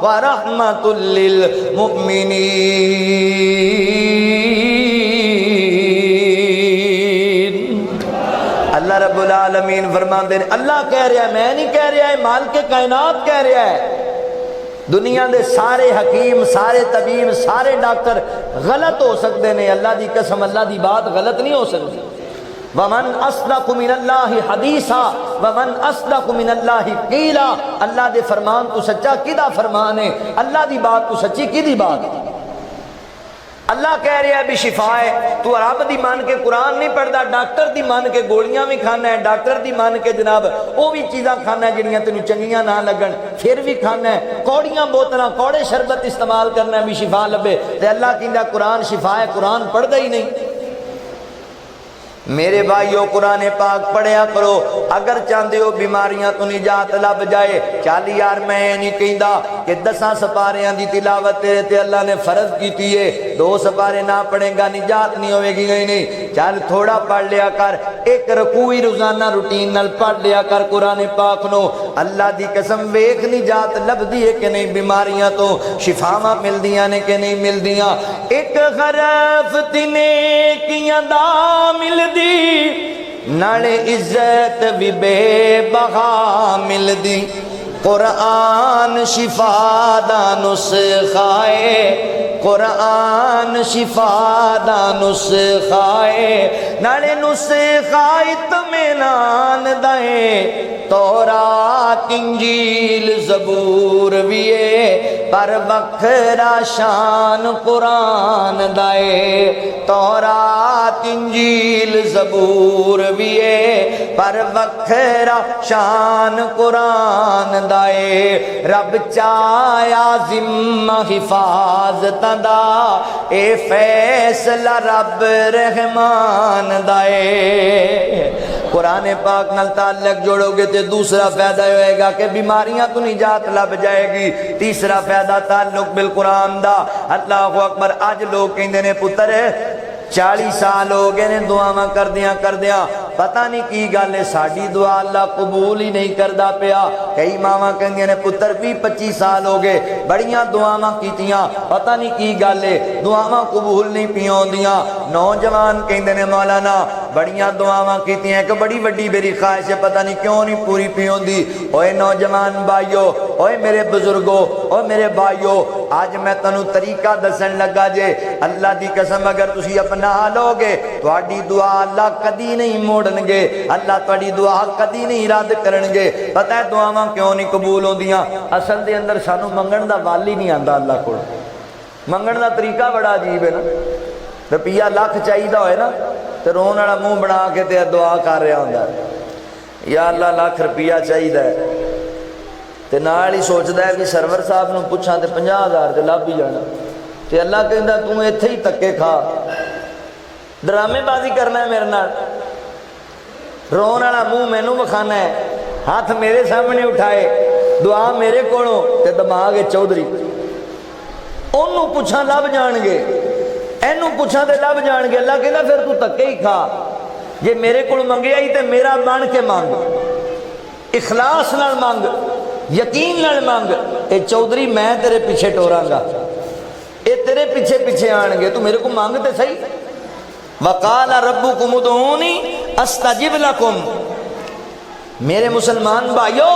وَرَحْمَةٌ لِّلْمُؤْمِنِينَ۔ اللہ رب العالمین فرماندے نے، اللہ کہہ رہا ہے، میں نہیں کہہ رہا ہے، مالک کائنات کہہ رہا ہے۔ دنیا دے سارے حکیم، سارے طبیب، سارے ڈاکٹر غلط ہو سکتے ہیں، اللہ دی قسم اللہ دی بات غلط نہیں ہو سکتی۔ وَمَنْ أَصْدَقُ مِنَ اللَّهِ حَدِيثًا وَمَنْ أَصْدَقُ مِنَ اللَّهِ قِيلًا۔ اللہ دے فرمان تو سچا کدا فرمان ہے، اللہ دی بات تو سچی کدی بات ہے۔ اللہ کہہ رہا ہے بھی شفا ہے، تو رب دی مان کے قرآن نہیں پڑھدا، ڈاکٹر دی مان کے گولیاں بھی کھانا ہے، ڈاکٹر دی مان کے جناب وہ بھی چیزاں کھانا ہے جڑیاں تینوں چنگیاں نہ لگن، پھر بھی کھانا ہے، کوڑیاں بوتلاں کوڑے شربت استعمال کرنا ہے بھی شفا لبے، تے اللہ کہندا قرآن شفا ہے، قرآن پڑھدا ہی نہیں۔ میرے بھائیو قرآن پاک پڑھیا کرو اگر چاہتے ہو بیماریاں تو نجات لب جائے۔ چل یار میں نہیں کہندا کہ 10 سپاریاں دی تلاوت تیرے تے اللہ نے فرض کیتی ہے، 2 سپارے نہ پڑھے گا نجات نہیں ہوے گی، نہیں چل تھوڑا پڑھ لیا کر، ایک رکوع روزانہ روٹین نال پڑھ لیا کر قرآن پاک نو، اللہ دی قسم ویکھ نجات لبدی ہے کہ نہیں، بیماریاں تو شفاواں ملدیاں نے کہ نہیں ملدیاں۔ ایک حرف نیکیاں دا مل نالے عزت بھی بے بہا مل دی، قرآن شفا دا نسخائے، قرآن شفا دا نسخائے، نالے نسخائے اطمینان دائے، تورات انجیل زبور ویے پر بکھرا شان قرآن دائے، تورات انجیل زبور ویے پر بکھرا شان قرآن دائے، رب چایا ذمہ حفاظت دا، اے فیصلہ رب رحمان دائے۔ قرآن پاک نال تعلق جوڑو گے تے دوسرا فائدہ ہوئے گا کہ بیماریاں تو نجات لب جائے گی، تیسرا فائدہ تعلق بالقرآن دا۔ اللہ اکبر، آج لوگ کہندے نے پتر 40 سال ہو گئے نے دعاواں کردیاں پتہ نہیں کی گل ہے ساڈی دعا اللہ قبول ہی نہیں کردا پیا۔ کئی ماواں کہندیاں نے پتر 20-25 سال ہو گئے بڑیاں دعاواں کیتیاں پتہ نہیں کی گل ہے دعاواں قبول نہیں پیاں ہوندیاں۔ نوجوان کہندے نے مولانا بڑیاں دعاواں کیتیاں کہ بڑی وڈی میری خواہش ہے پتہ نہیں کیوں نہیں پوری پی ہوندی اوے نوجوان بھائیو اوے میرے بزرگو اوے میرے بھائیو آج میں تنوں طریقہ دسن لگا جے اللہ دی قسم اگر تسی اپنا لو گے تہاڈی دعا اللہ کدی نہیں موڑن گے اللہ تہاڈی دعا کدی نہیں رد کرن گے پتہ ہے دعاواں کیوں نہیں قبول ہوندیاں اصل دے اندر سانو منگن دا وال ہی نہیں آندا اللہ کول منگن دا طریقہ بڑا عجیب ہے نا روپیہ لاکھ چاہیے ہوئے نا تو رون والا منہ بنا کے تے دعا کر رہا ہوندا یا اللہ لاکھ روپیہ چاہیے تے نال ہی سوچدا ہے کہ سرور صاحب نوں پوچھاں تے 50,000 تے لب ہی جانا تے اللہ کہندا تو ایتھے ہی تکے کھا ڈرامے بازی کرنا ہے میرے نال رون والا منہ مینوں وکھانا ہے ہاتھ میرے سامنے اٹھائے دعا میرے کولوں تے دماغ چودھری انہوں پوچھاں لب جان گے اینوں پوچھاں تے لب جان گے اللہ کہندا پھر تو تکے ہی کھا جے میرے کول منگیا ہی تے میرا بن کے مانگ اخلاص نال مانگ یقین نال مانگ اے چودھری میں تیرے پیچھے ٹوراں گا اے تیرے پیچھے پیچھے آن گے تو میرے کو مانگ تے صحیح وقال ربکم ادعونی استجب لکم میرے مسلمان بھائیو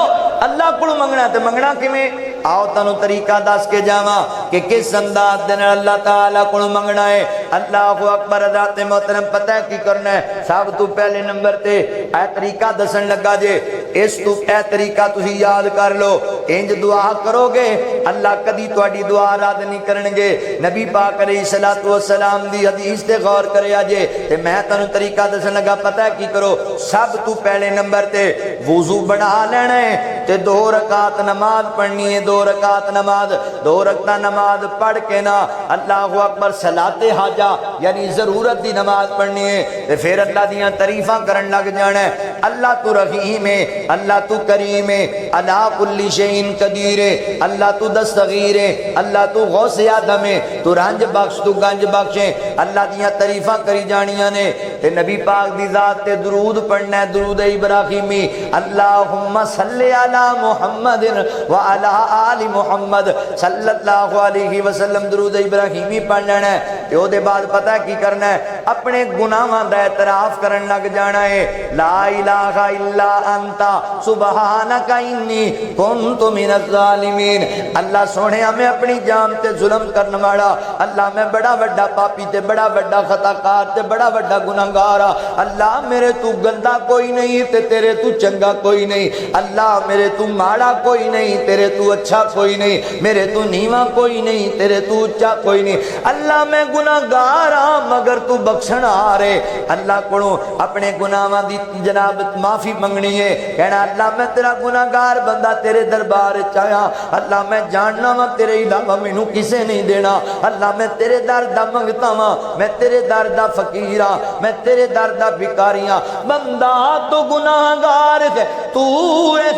اللہ کو منگنا تے منگنا کیویں آؤ تانوں طریقہ دس کے جاواں کہ کس انداز دے نال اللہ تعالیٰ کو منگنا ہے اللہ اکبر ذات محترم پتہ ہے کی کرنا ہے سب تو پہلے نمبر تے اے طریقہ دسن لگا جے اس تو اے طریقہ تسی یاد کر لو انج دعا کرو گے اللہ کدی تہاڈی دعا رد نہیں کرن گے نبی پاک علیہ الصلوۃ والسلام دی حدیث تے غور کریا جے تے میں تانوں طریقہ دسن لگا پتہ ہے کی کرو سب تو پہلے نمبر تے وضو بنا لینا ہے تے 2 رکعت نماز پڑھنی ہے 2 رکعت نماز 2 رکعت نماز پڑھ کے نا اللہ اکبر صلاۃ حاجہ یعنی ضرورت دی نماز پڑھنی ہے تے پھر اللہ دیاں تعریفاں کرن لگ جانا ہے اللہ تو رحیم ہے اللہ تو کریم ہے علی کل شیء قدیر ہے اللہ تو دستگیر ہے اللہ تو غوث اعظم ہے تو رنج بخش تو گنج بخش ہے اللہ دیاں تعریفاں کری جانیاں نے تے نبی پاک دی ذات تے درود پڑھنا ہے درود ابراہیمی اللہم صلی علی محمد وعلی آل محمد صلی اللہ علیہ وسلم درود ابراہیمی پڑھ لینا ہے تے او دے بعد پتہ کی کرنا ہے اپنے گناہاں دا اعتراف کرن لگ جانا ہے لا الہ الا انت سبحانک انی کنت من الظالمین اللہ سونیا میں اپنی جان تے ظلم کرن والا اللہ میں بڑا بڑا پاپی تے بڑا بڑا خطا کار تے بڑا بڑا گناہگار اللہ میرے تو گندا کوئی نہیں تے تیرے تو چنگا کوئی نہیں اللہ میرے تو ماڑا کوئی نہیں تیرے تو اچھا کوئی نہیں میرے تو نیواں کوئی نہیں تیرے تو اچھا کوئی نہیں اللہ میں گناہگار ہاں مگر تو بخشن آ رہے اللہ کو اپنے گناہاں دی جناب معافی منگنی ہے کہنا اللہ میں تیرا گناہگار بندہ تیرے دربار چاہیا اللہ میں جاننا وا تیرے علاوہ مینوں کسے نہیں دینا اللہ میں تیرے در دا منگتا وا میں تیرے در دا فقیر ہاں میں تیرے در دا بھکاری ہاں بندہ تو گناہگار ہے تو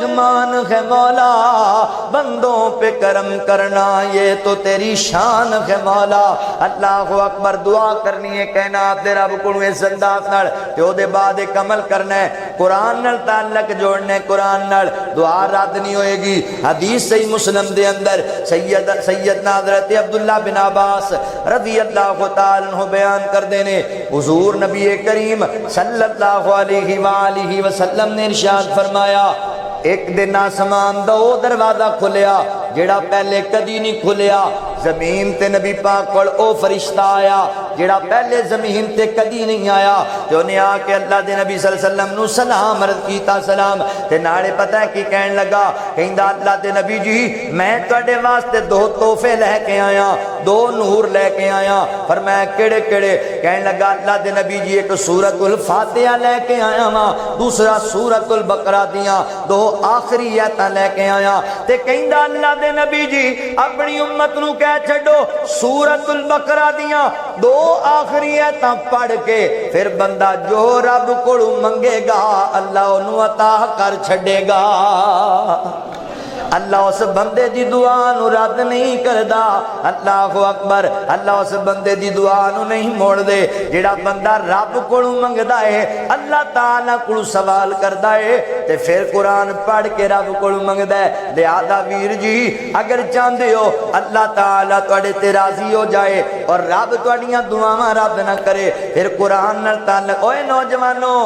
رحمان ہے مولا بندوں پہ کرم کرنا یہ تو تیری شان ہے مولا اللہ اکبر دعا کرنی ہے کہنا آپ دے رب کو اس انداز نال تے او دے بعد ایک عمل کرنا ہے قرآن نال تعلق جوڑنا ہے قرآن نال دعا رد نہیں ہوئے گی حدیث صحیح مسلم دے اندر سیدنا حضرت عبداللہ بن عباس رضی اللہ تعالیٰ عنہ بیان کر دینے حضور نبی کریم صلی اللہ علیہ وآلہ وسلم نے ارشاد فرمایا ایک دن آسمان دا او دروازہ کھلیا جیڑا پہلے کدی نہیں کھلیا زمین تے نبی پاک کول او فرشتہ آیا جیڑا پہلے زمین تے کدی نہیں آیا تے انہیں آ کے اللہ دے نبی صلی اللہ علیہ وسلم نو سلام عرض کیتا سلام تے نالے پتہ ہے کی کہن لگا کہندا اللہ دے نبی جی میں تواڈے واسطے 2 تحفے لے کے آیا 2 نور لے کے آیا فرمایا کیڑے کیڑے کہن لگا اللہ دے نبی جی ایک سورۃ الفاتحہ لے کے آیا ہاں دوسرا سورۃ البقرہ دیاں 2 آخری آیتاں لے کے آیا تے کہندا اللہ دے نبی جی اپنی امت نو کہہ چھڈو سورۃ البقرہ دیاں 2 آخری آیتاں پڑھ کے پھر بندہ جو رب کولوں منگے گا اللہ اونوں عطا کر چھڈے گا اللہ اس بندے دی دعا نو رد نہیں کردا. اللہ اکبر. اللہ اس بندے دی دعا نو نہیں موڑ دے جڑا بندہ رب کولوں منگدا ہے, اللہ تعالی کولوں سوال کردا ہے تے پھر قرآن پڑھ کے رب کولوں منگدا ہے. لہذا ویر جی اگر چاہندے ہو اللہ تعالی تواڈے تے راضی ہو جائے اور رب تواڈیاں دعاواں رد نہ کرے, پھر قرآن نال تعلق. اوے نوجوانو,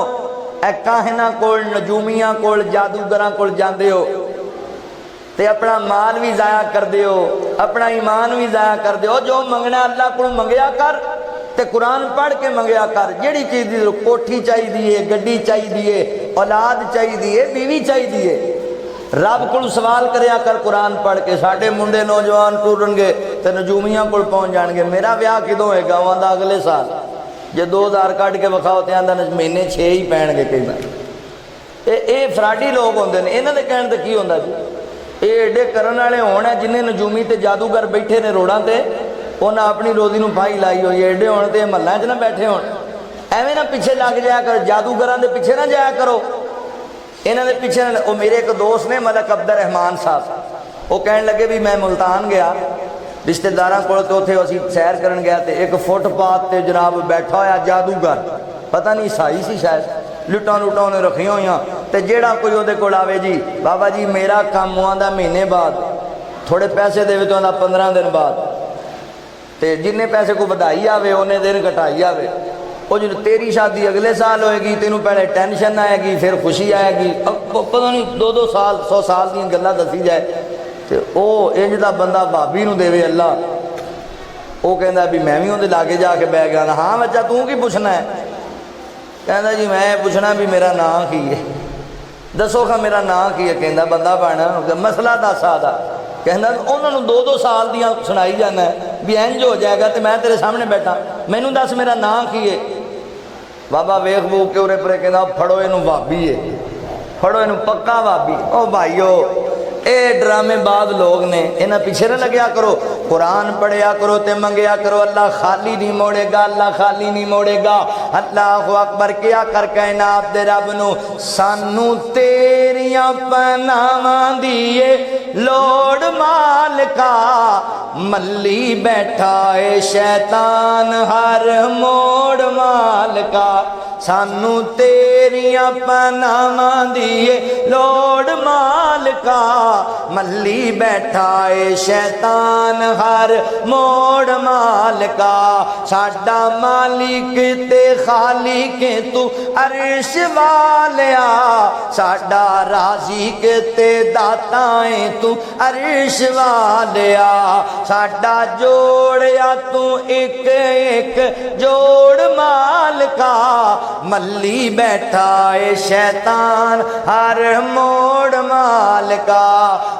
اے کاہناں کول, نجومیاں کول, جادوگراں کول جاندے ہو تے اپنا مال بھی ضائع کر دیو, اپنا ایمان بھی ضائع کر دیو. جو منگنا اللہ کو منگیا کر تے قرآن پڑھ کے منگیا کر. جیڑی چیز دی کوٹھی چاہی دیئے, گڈی چاہی دیئے, اولاد چاہی دیئے, بیوی چاہی دیئے, رب کو سوال کریا کر قرآن پڑھ کے. ساڑھے منڈے نوجوان ٹورن گے تے نجومیاں کو پہنچ جان گے, میرا بیاہ کدوں ہوئے گا وہاں دا اگلے سال, جے 2000 کٹ کے بکھاؤ تے آندہ مہینے 6 ہی پہن گے کئی بار. اے فراڈی لوگ ہوندے نے, انہاں دے کہن تے کی ہوندا جی. اے ایڈے کرن والے ہون ہے جنہیں نجومی تے جادوگر بیٹھے نے روڑاں تے, انہاں اپنی روزی نو پھائی لائی ہوئی. ایڈے ہون تے محلاں وچ نہ بیٹھے ہون. ایویں نہ پیچھے لگ جایا کرو, جادوگراں دے پیچھے نہ جایا کرو, انہاں دے پیچھے نہ. او میرے ایک دوست نے ملک عبد الرحمان صاحب, وہ کہن لگے بھی میں ملتان گیا رشتہ داراں کول, تے اوتھے اسی سیر کرن گیا تے ایک فٹ پاتھ تے جناب بیٹھا ہویا جادوگر, پتہ نہیں عیسائی سی شاید, لٹاں لٹاں نے رکھیاں ہویاں تے جیڑا کوئی اودے کول آوے جی بابا جی میرا کام آندا مہینے بعد, تھوڑے پیسے دے تو آندا 15 دن بعد, تے جننے پیسے کو بدائی آوے انہیں دن کٹائی آوے. وہ جو تیری شادی اگلے سال ہوئے گی, تینوں پہلے ٹینشن آئے گی, پھر خوشی آئے گی, پتہ نہیں 2 سال 100 سال دی گلاں دسی جائے تے او انج دا بندہ بھابی نو دے اللہ. وہ کہندا بھی میں بھی اودے لاگے جا کے بیٹھ گیا. ہاں بچہ تو کی پوچھنا ہے؟ کہندا جی میں پوچھنا بھی میرا نام کی ہے, دسو کھا میرا نام کی ہے. کہندا بندہ بنا مسئلہ دس آدھا. کہندا انہاں نوں 2 سال دیاں سنائی جانا ہے بھی انج ہو جائے گا تے میں تیرے سامنے بیٹھا, مینوں دس میرا نام کی ہے. بابا ویکھ بوک کے اورے پرے کہندا پھڑو اینوں بھابی ہے, پھڑو اینوں پکا بھابی. او بھائیو اے ڈرامے بعد لوگ نے, انہاں پیچھے نہ لگیا کرو, قرآن پڑھیا کرو تے منگیا کرو. اللہ خالی نہیں موڑے گا, اللہ خالی نہیں موڑے گا. اللہ اکبر. کیا کر کائنات دے رب نو سانو تیریاں پناواں دیے لوڑ مالکا, ملی بیٹھا اے شیطان ہر موڑ مالکا. سانو تیریاں پناواں دیے لوڑ مالکا, ملی بیٹھا اے شیطان ہر موڑ مالکا. ساڈا مالک تے خالق تو عرش والیا, ساڈا رازق تے داتائیں تو عرش والیا. ساڈا جوڑیا تو ایک ایک جوڑ مالکا, ملی بیٹھا اے شیطان ہر موڑ مالکا.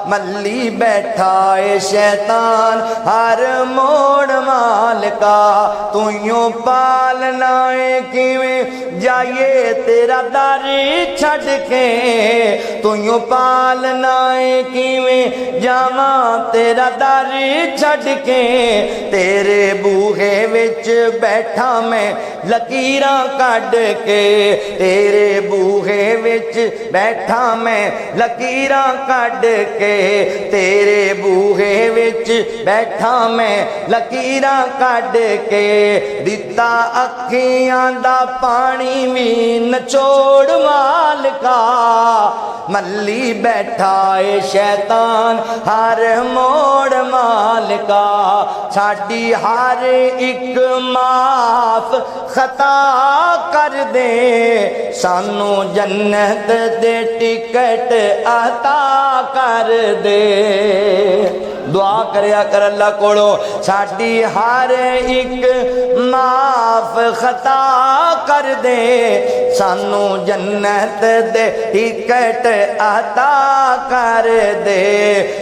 ملی بیٹھا اے شیطان ہر موڑ مالکا. تو یوں پالنا ہے کیویں جائیے تیرا در چھڑ کے, تو یوں پالنا ہے کیویں جاواں تیرا در چھڑ کے. تیرے بوہے وچ بیٹھا میں لکیراں کڈ کے, تیرے بوہے وچ بیٹھا میں لکیراں کڈ کے, تیرے بوہے وچ بیٹھا میں لکیراں کڈ کے. دتا اکھیاں دا پانی وی نچوڑ مالکا, ملی بیٹھا اے شیطان ہر موڑ مالکا. ساڈی ہر ایک معاف خطا کر دے, سانو جنت دے ٹکٹ عطا کر دے. دعا کریا کر اللہ کولو ساڈی ہر ایک معاف خطا کر دے, سانو جنت دے ٹکٹ عطا کر دے.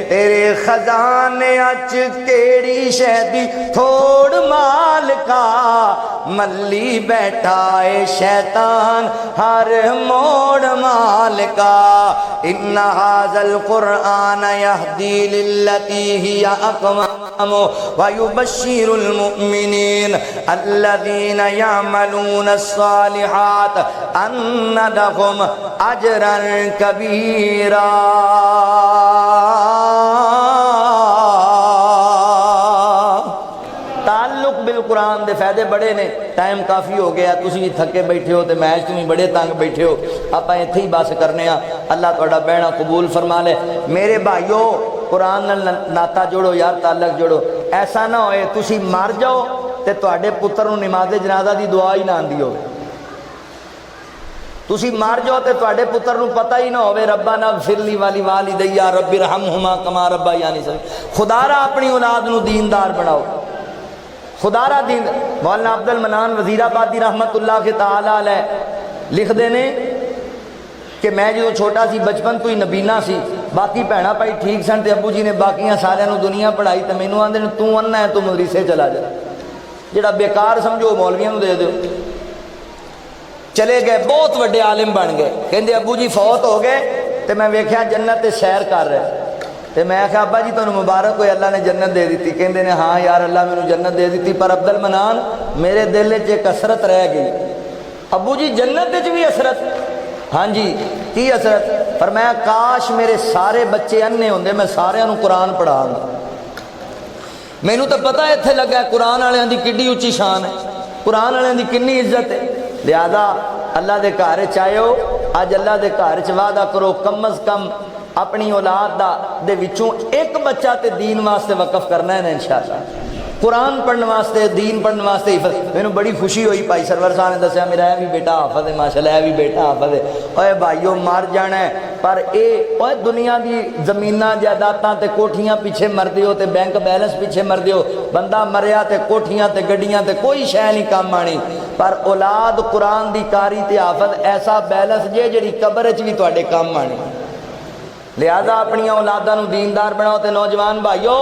تیرے خزانے اچ کیڑی شے دی تھوڑ مالکا, ملی بیٹھا اے شیطان ہر موڑ مالکا. ان ھذا القرآن یہدی للتی ہی اقوام ویبشر المؤمنین الذین یعملون الصالحات ان لهم اجرا کبیرا. فائدے بڑے نے ٹائم کافی ہو گیا تسی بھی تھکے بیٹھے ہو تے میچ تم بھی بڑے تنگ بیٹھے ہو آپاں ایتھے ہی بس کرنے ہاں اللہ تہاڈا بہنا قبول فرما لے میرے بھائیو قرآن نال ناتا جوڑو یار تعلق جوڑو ایسا نہ ہوئے تسی مر جاؤ تے تہاڈے پتر نوں نماز جنازہ دی دعا ہی نہ آندی ہوے تسی مر جاؤ تے تہاڈے پتر نوں پتہ ہی نہ ہوے ربنا اغفر لی والی والدیا رب ارحمہما کما ربیانی صغیرا خدا را اپنی اولاد نوں دیندار بناؤ خدا را دین مولانا عبد المنان وزیر آبادی رحمت اللہ کے تعالی علیہ لکھ دینے کہ میں جو چھوٹا سی بچپن تو ہی نبینا سی باقی بھیڑا بھائی ٹھیک سن تے ابو جی نے باقیاں سارے نوں دنیا پڑھائی تے مینوں آندے نے تو انا ہے تو مدرسے چلا جا جڑا بیکار سمجھو مولویاں نوں دے دیو چلے گئے بہت بڑے عالم بن گئے کہندے ابو جی فوت ہو گئے تے میں ویکھیا جنت تے سیر کر رہے تے میں کہا ابا جی تانوں مبارک ہوئے اللہ نے جنت دے دیتی کہندے نے ہاں یار اللہ مینوں جنت دے دیتی پر عبد المنان میرے دل وچ ایک حسرت رہ گئی ابو جی جنت وچ بھی حسرت ہاں جی کی حسرت فرمایا کاش میرے سارے بچے انے ہوندے میں سارے نوں قرآن پڑھا دوں مینوں تو پتہ ایتھے لگا ہے قرآن والےاں دی کڈی اونچی شان ہے قرآن والےاں دی کنی عزت ہے لہذا اللہ دے گھر وچ آئیو اج اللہ دے گھر وچ وعدہ کرو کم از کم اپنی اولاد دے وچوں ایک بچہ تے دین واسطے وقف کرنا ہے انشاءاللہ قرآن پڑھنے واسطے دین پڑھنے واسطے مینوں بڑی خوشی ہوئی بھائی سرور صاحب نے دسیا میرا یہ بھی بیٹا حافظ ہے ماشاءاللہ یہ بھی بیٹا حافظ ہے اوے بھائیو مر جانا ہے پر اے اوے دنیا دی زمیناں جائیداداں تے کوٹھیاں پیچھے مردے ہو تے بینک بیلنس پیچھے مردے ہو بندہ مریا تے کوٹھیاں تے گڈیاں تے کوئی شے نہیں کام آنی پر اولاد قرآن دی کاری تے حافظ ایسا بیلنس جے جڑی قبر وچ بھی تواڈے کام آنی لہذا اپنی اولاداں نوں دیندار بناؤ تے نوجوان بھائیو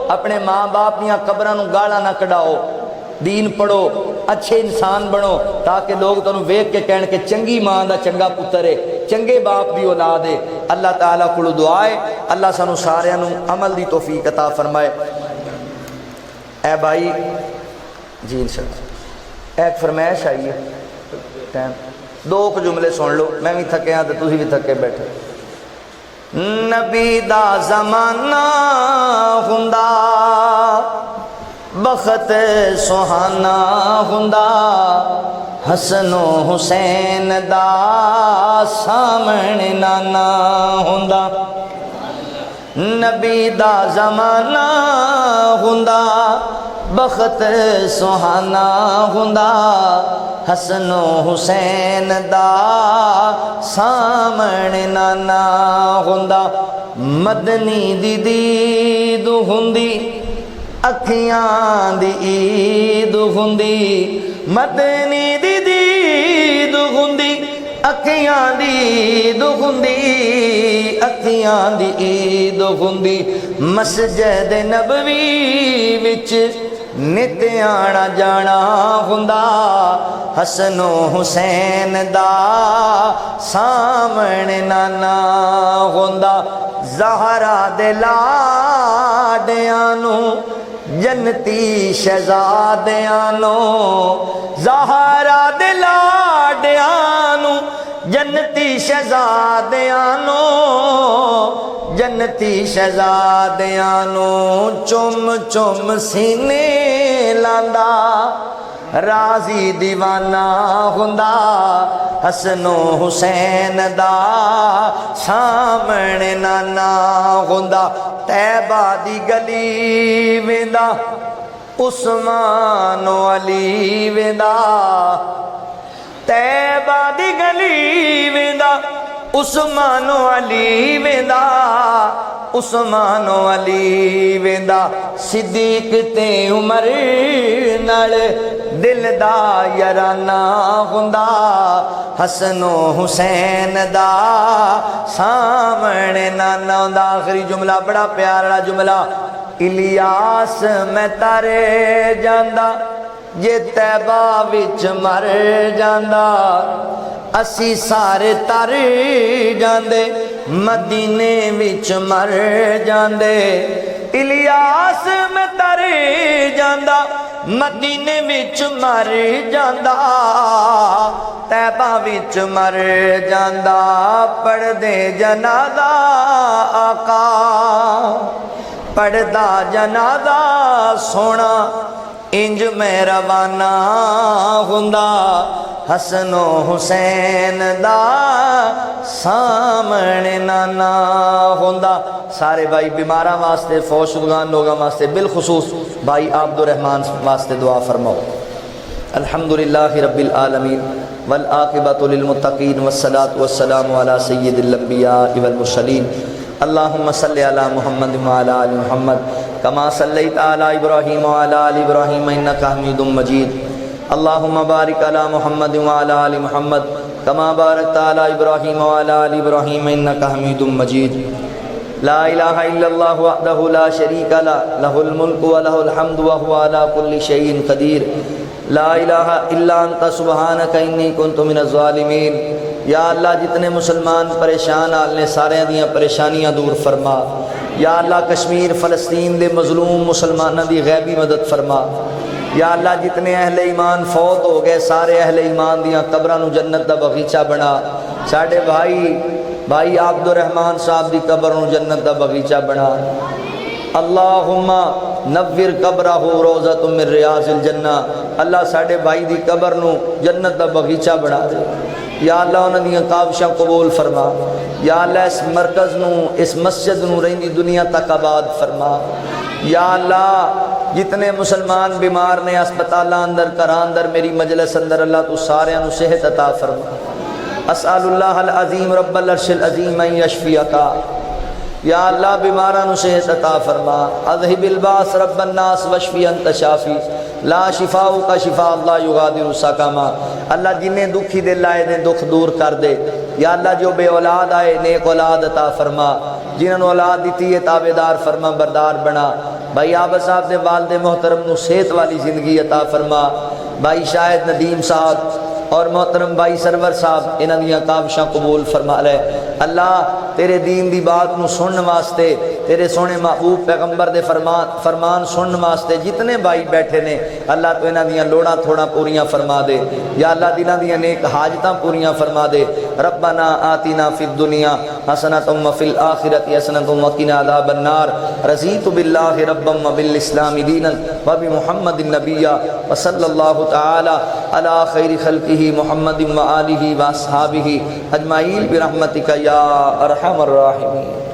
اپنے ماں باپ دیاں قبراں نوں گالاں نہ کڈاؤ دین پڑھو اچھے انسان بنو تاکہ لوگ تانوں ویکھ کے کہن کہ چنگی ماں دا چنگا پتر ہے چنگے باپ دی اولاد ہے اللہ تعالیٰ کولوں دعا ہے اللہ سانوں سارے نوں عمل دی توفیق عطا فرمائے اے بھائی جی انشاءاللہ ایک فرمائش آئی ہے ٹائم دو جملے سن لو میں بھی تھکے ہاں تے تسی بھی تھکے بیٹھے نبی دا زمانہ ہوندا بخت سہانا ہوندا حسن و حسین دا سامنے نانا ہوندا نبی دا زمانہ ہوندا بخت سہانا ہوندا حسن و حسین دا سامنے نانا ہوندا مدنی دی دید ہوندی اکھیاں دی عید ہوندی مدنی دی دید ہوندی اکھیاں دی عید ہوندی اکھیاں دی عید ہوندی مسجد نبوی وچ نت آنا جانا ہوندا حسن و حسین دا سامنے نانا ہوندا زہرا دے لاڈیاں نوں جنتی شہزادیاں نوں زہرا دے لاڈیاں نوں جنتی شہزادیاں نوں جنتی شہزادیاں نوں چم چم سینے لاندا راضی دیوانہ ہوندا حسن و حسین دا سامنے نانا ہوندا طیبہ دی گلی ویندا عثمان و علی ویندا طیبہ دی گلی ویندا عثمان و علی ویندا عثمان و علی ویندا صدیق تے عمر نال دل دا یارانہ ہوندا حسن و حسین دا سامنے نانا ہوندا آخری جملہ بڑا پیارا جملہ الیاس میں تارے جاندا یہ طیبہ وچ مر جاندا اسی سارے تر جاندے مدینے وچ مر جاندے الیاس میں تر جاندا مدینے وچ مر جاندا طیبہ وچ مر جاندا پڑھ دے جنازہ آقا پڑھدا جنازہ سونا انج میں روانہ ہوندا حسن و حسین دا سامنے نانا ہوندا۔ سارے بھائی بیماراں واسطے، فوت شدگان لوگاں واسطے، بالخصوص بھائی عبد الرحمان واسطے دعا فرماؤ۔ الحمدللہ رب العالمین والعاقبۃ للمتقین والصلاۃ والسلام علی سید الانبیاء والمرسلین اللہم صلی علی محمد وعلی آل محمد کما صلیت علی ابراہیم وعلی آل ابراہیم انک حمید مجید اللہم بارک علی محمد وعلی آل محمد کما بارکت علی ابراہیم وعلی آل ابراہیم انک حمید مجید۔ لا الہ الا اللہ وحدہ لا شریک لہ لہ الملک ولہ الحمد وہو علی کل شیء قدیر۔ لا الہ الا انت سبحانک انی کنت من الظالمین۔ یا اللہ جتنے مسلمان پریشان آلنے سارے دیاں پریشانیاں دور فرما۔ یا اللہ کشمیر فلسطین دے مظلوم مسلمانوں دی غیبی مدد فرما۔ یا اللہ جتنے اہل ایمان فوت ہو گئے سارے اہل ایمان دیاں قبراں نو جنت دا بغیچہ بنا۔ ساڈے بھائی عبد الرحمان صاحب دی قبر نو جنت دا بغیچہ بنا۔ اللہم نور قبرہ روضۃ من ریاض الجنہ۔ اللہ ساڈے بھائی دی قبر نو جنت دا بغیچہ بنا دے۔ یا اللہ انہاں دیاں کاوشاں قبول فرما۔ یا اللہ اس مرکز نو اس مسجد نو رہندی دنیا تک آباد فرما۔ یا اللہ جتنے مسلمان بیمار نے ہسپتالاں اندر گھراں اندر میری مجلس اندر اللہ تو سارے نو صحت عطا فرما۔ اسأل اللہ العظیم رب العرش العظیم ان یشفیک۔ یا اللہ بیماراں نو صحت عطا فرما۔ اذہب الباس رب الناس واشفی انت شافی لا شفاء کا شفاء اللہ یغادر سقما۔ اللہ جنہیں دکھی دل لائے دیں دکھ دور کر دے۔ یا اللہ جو بے اولاد آئے نیک اولاد عطا فرما۔ جنہوں نے اولاد دیتی ہے تابعدار فرما بردار بنا۔ بھائی عابد صاحب دے والد محترم نو صحت والی زندگی عطا فرما۔ بھائی شاہد ندیم صاحب اور محترم بھائی سرور صاحب انہاں دیاں کاوشاں قبول فرما لے۔ اللہ تیرے دین دی بات نو سنن واسطے تیرے سونے محبوب پیغمبر دے فرمان سنن واسطے جتنے بھائی بیٹھے نے اللہ تو انہاں دیاں لوڑاں تھوڑا پوریاں فرما دے۔ یا اللہ دلاں دیاں نیک حاجتاں پوریاں فرما دے۔ ربنا آتنا فی الدنیا حسنۃ وفی الآخرۃ حسنۃ وقنا عذاب النار۔ رضیت باللہ ربا وبالاسلام دینا وبمحمد نبیا وصلی اللہ تعالی علی خیر خلقہ محمد وآلہ واصحابہ اجمعین برحمتک یا ارحم الراحمین۔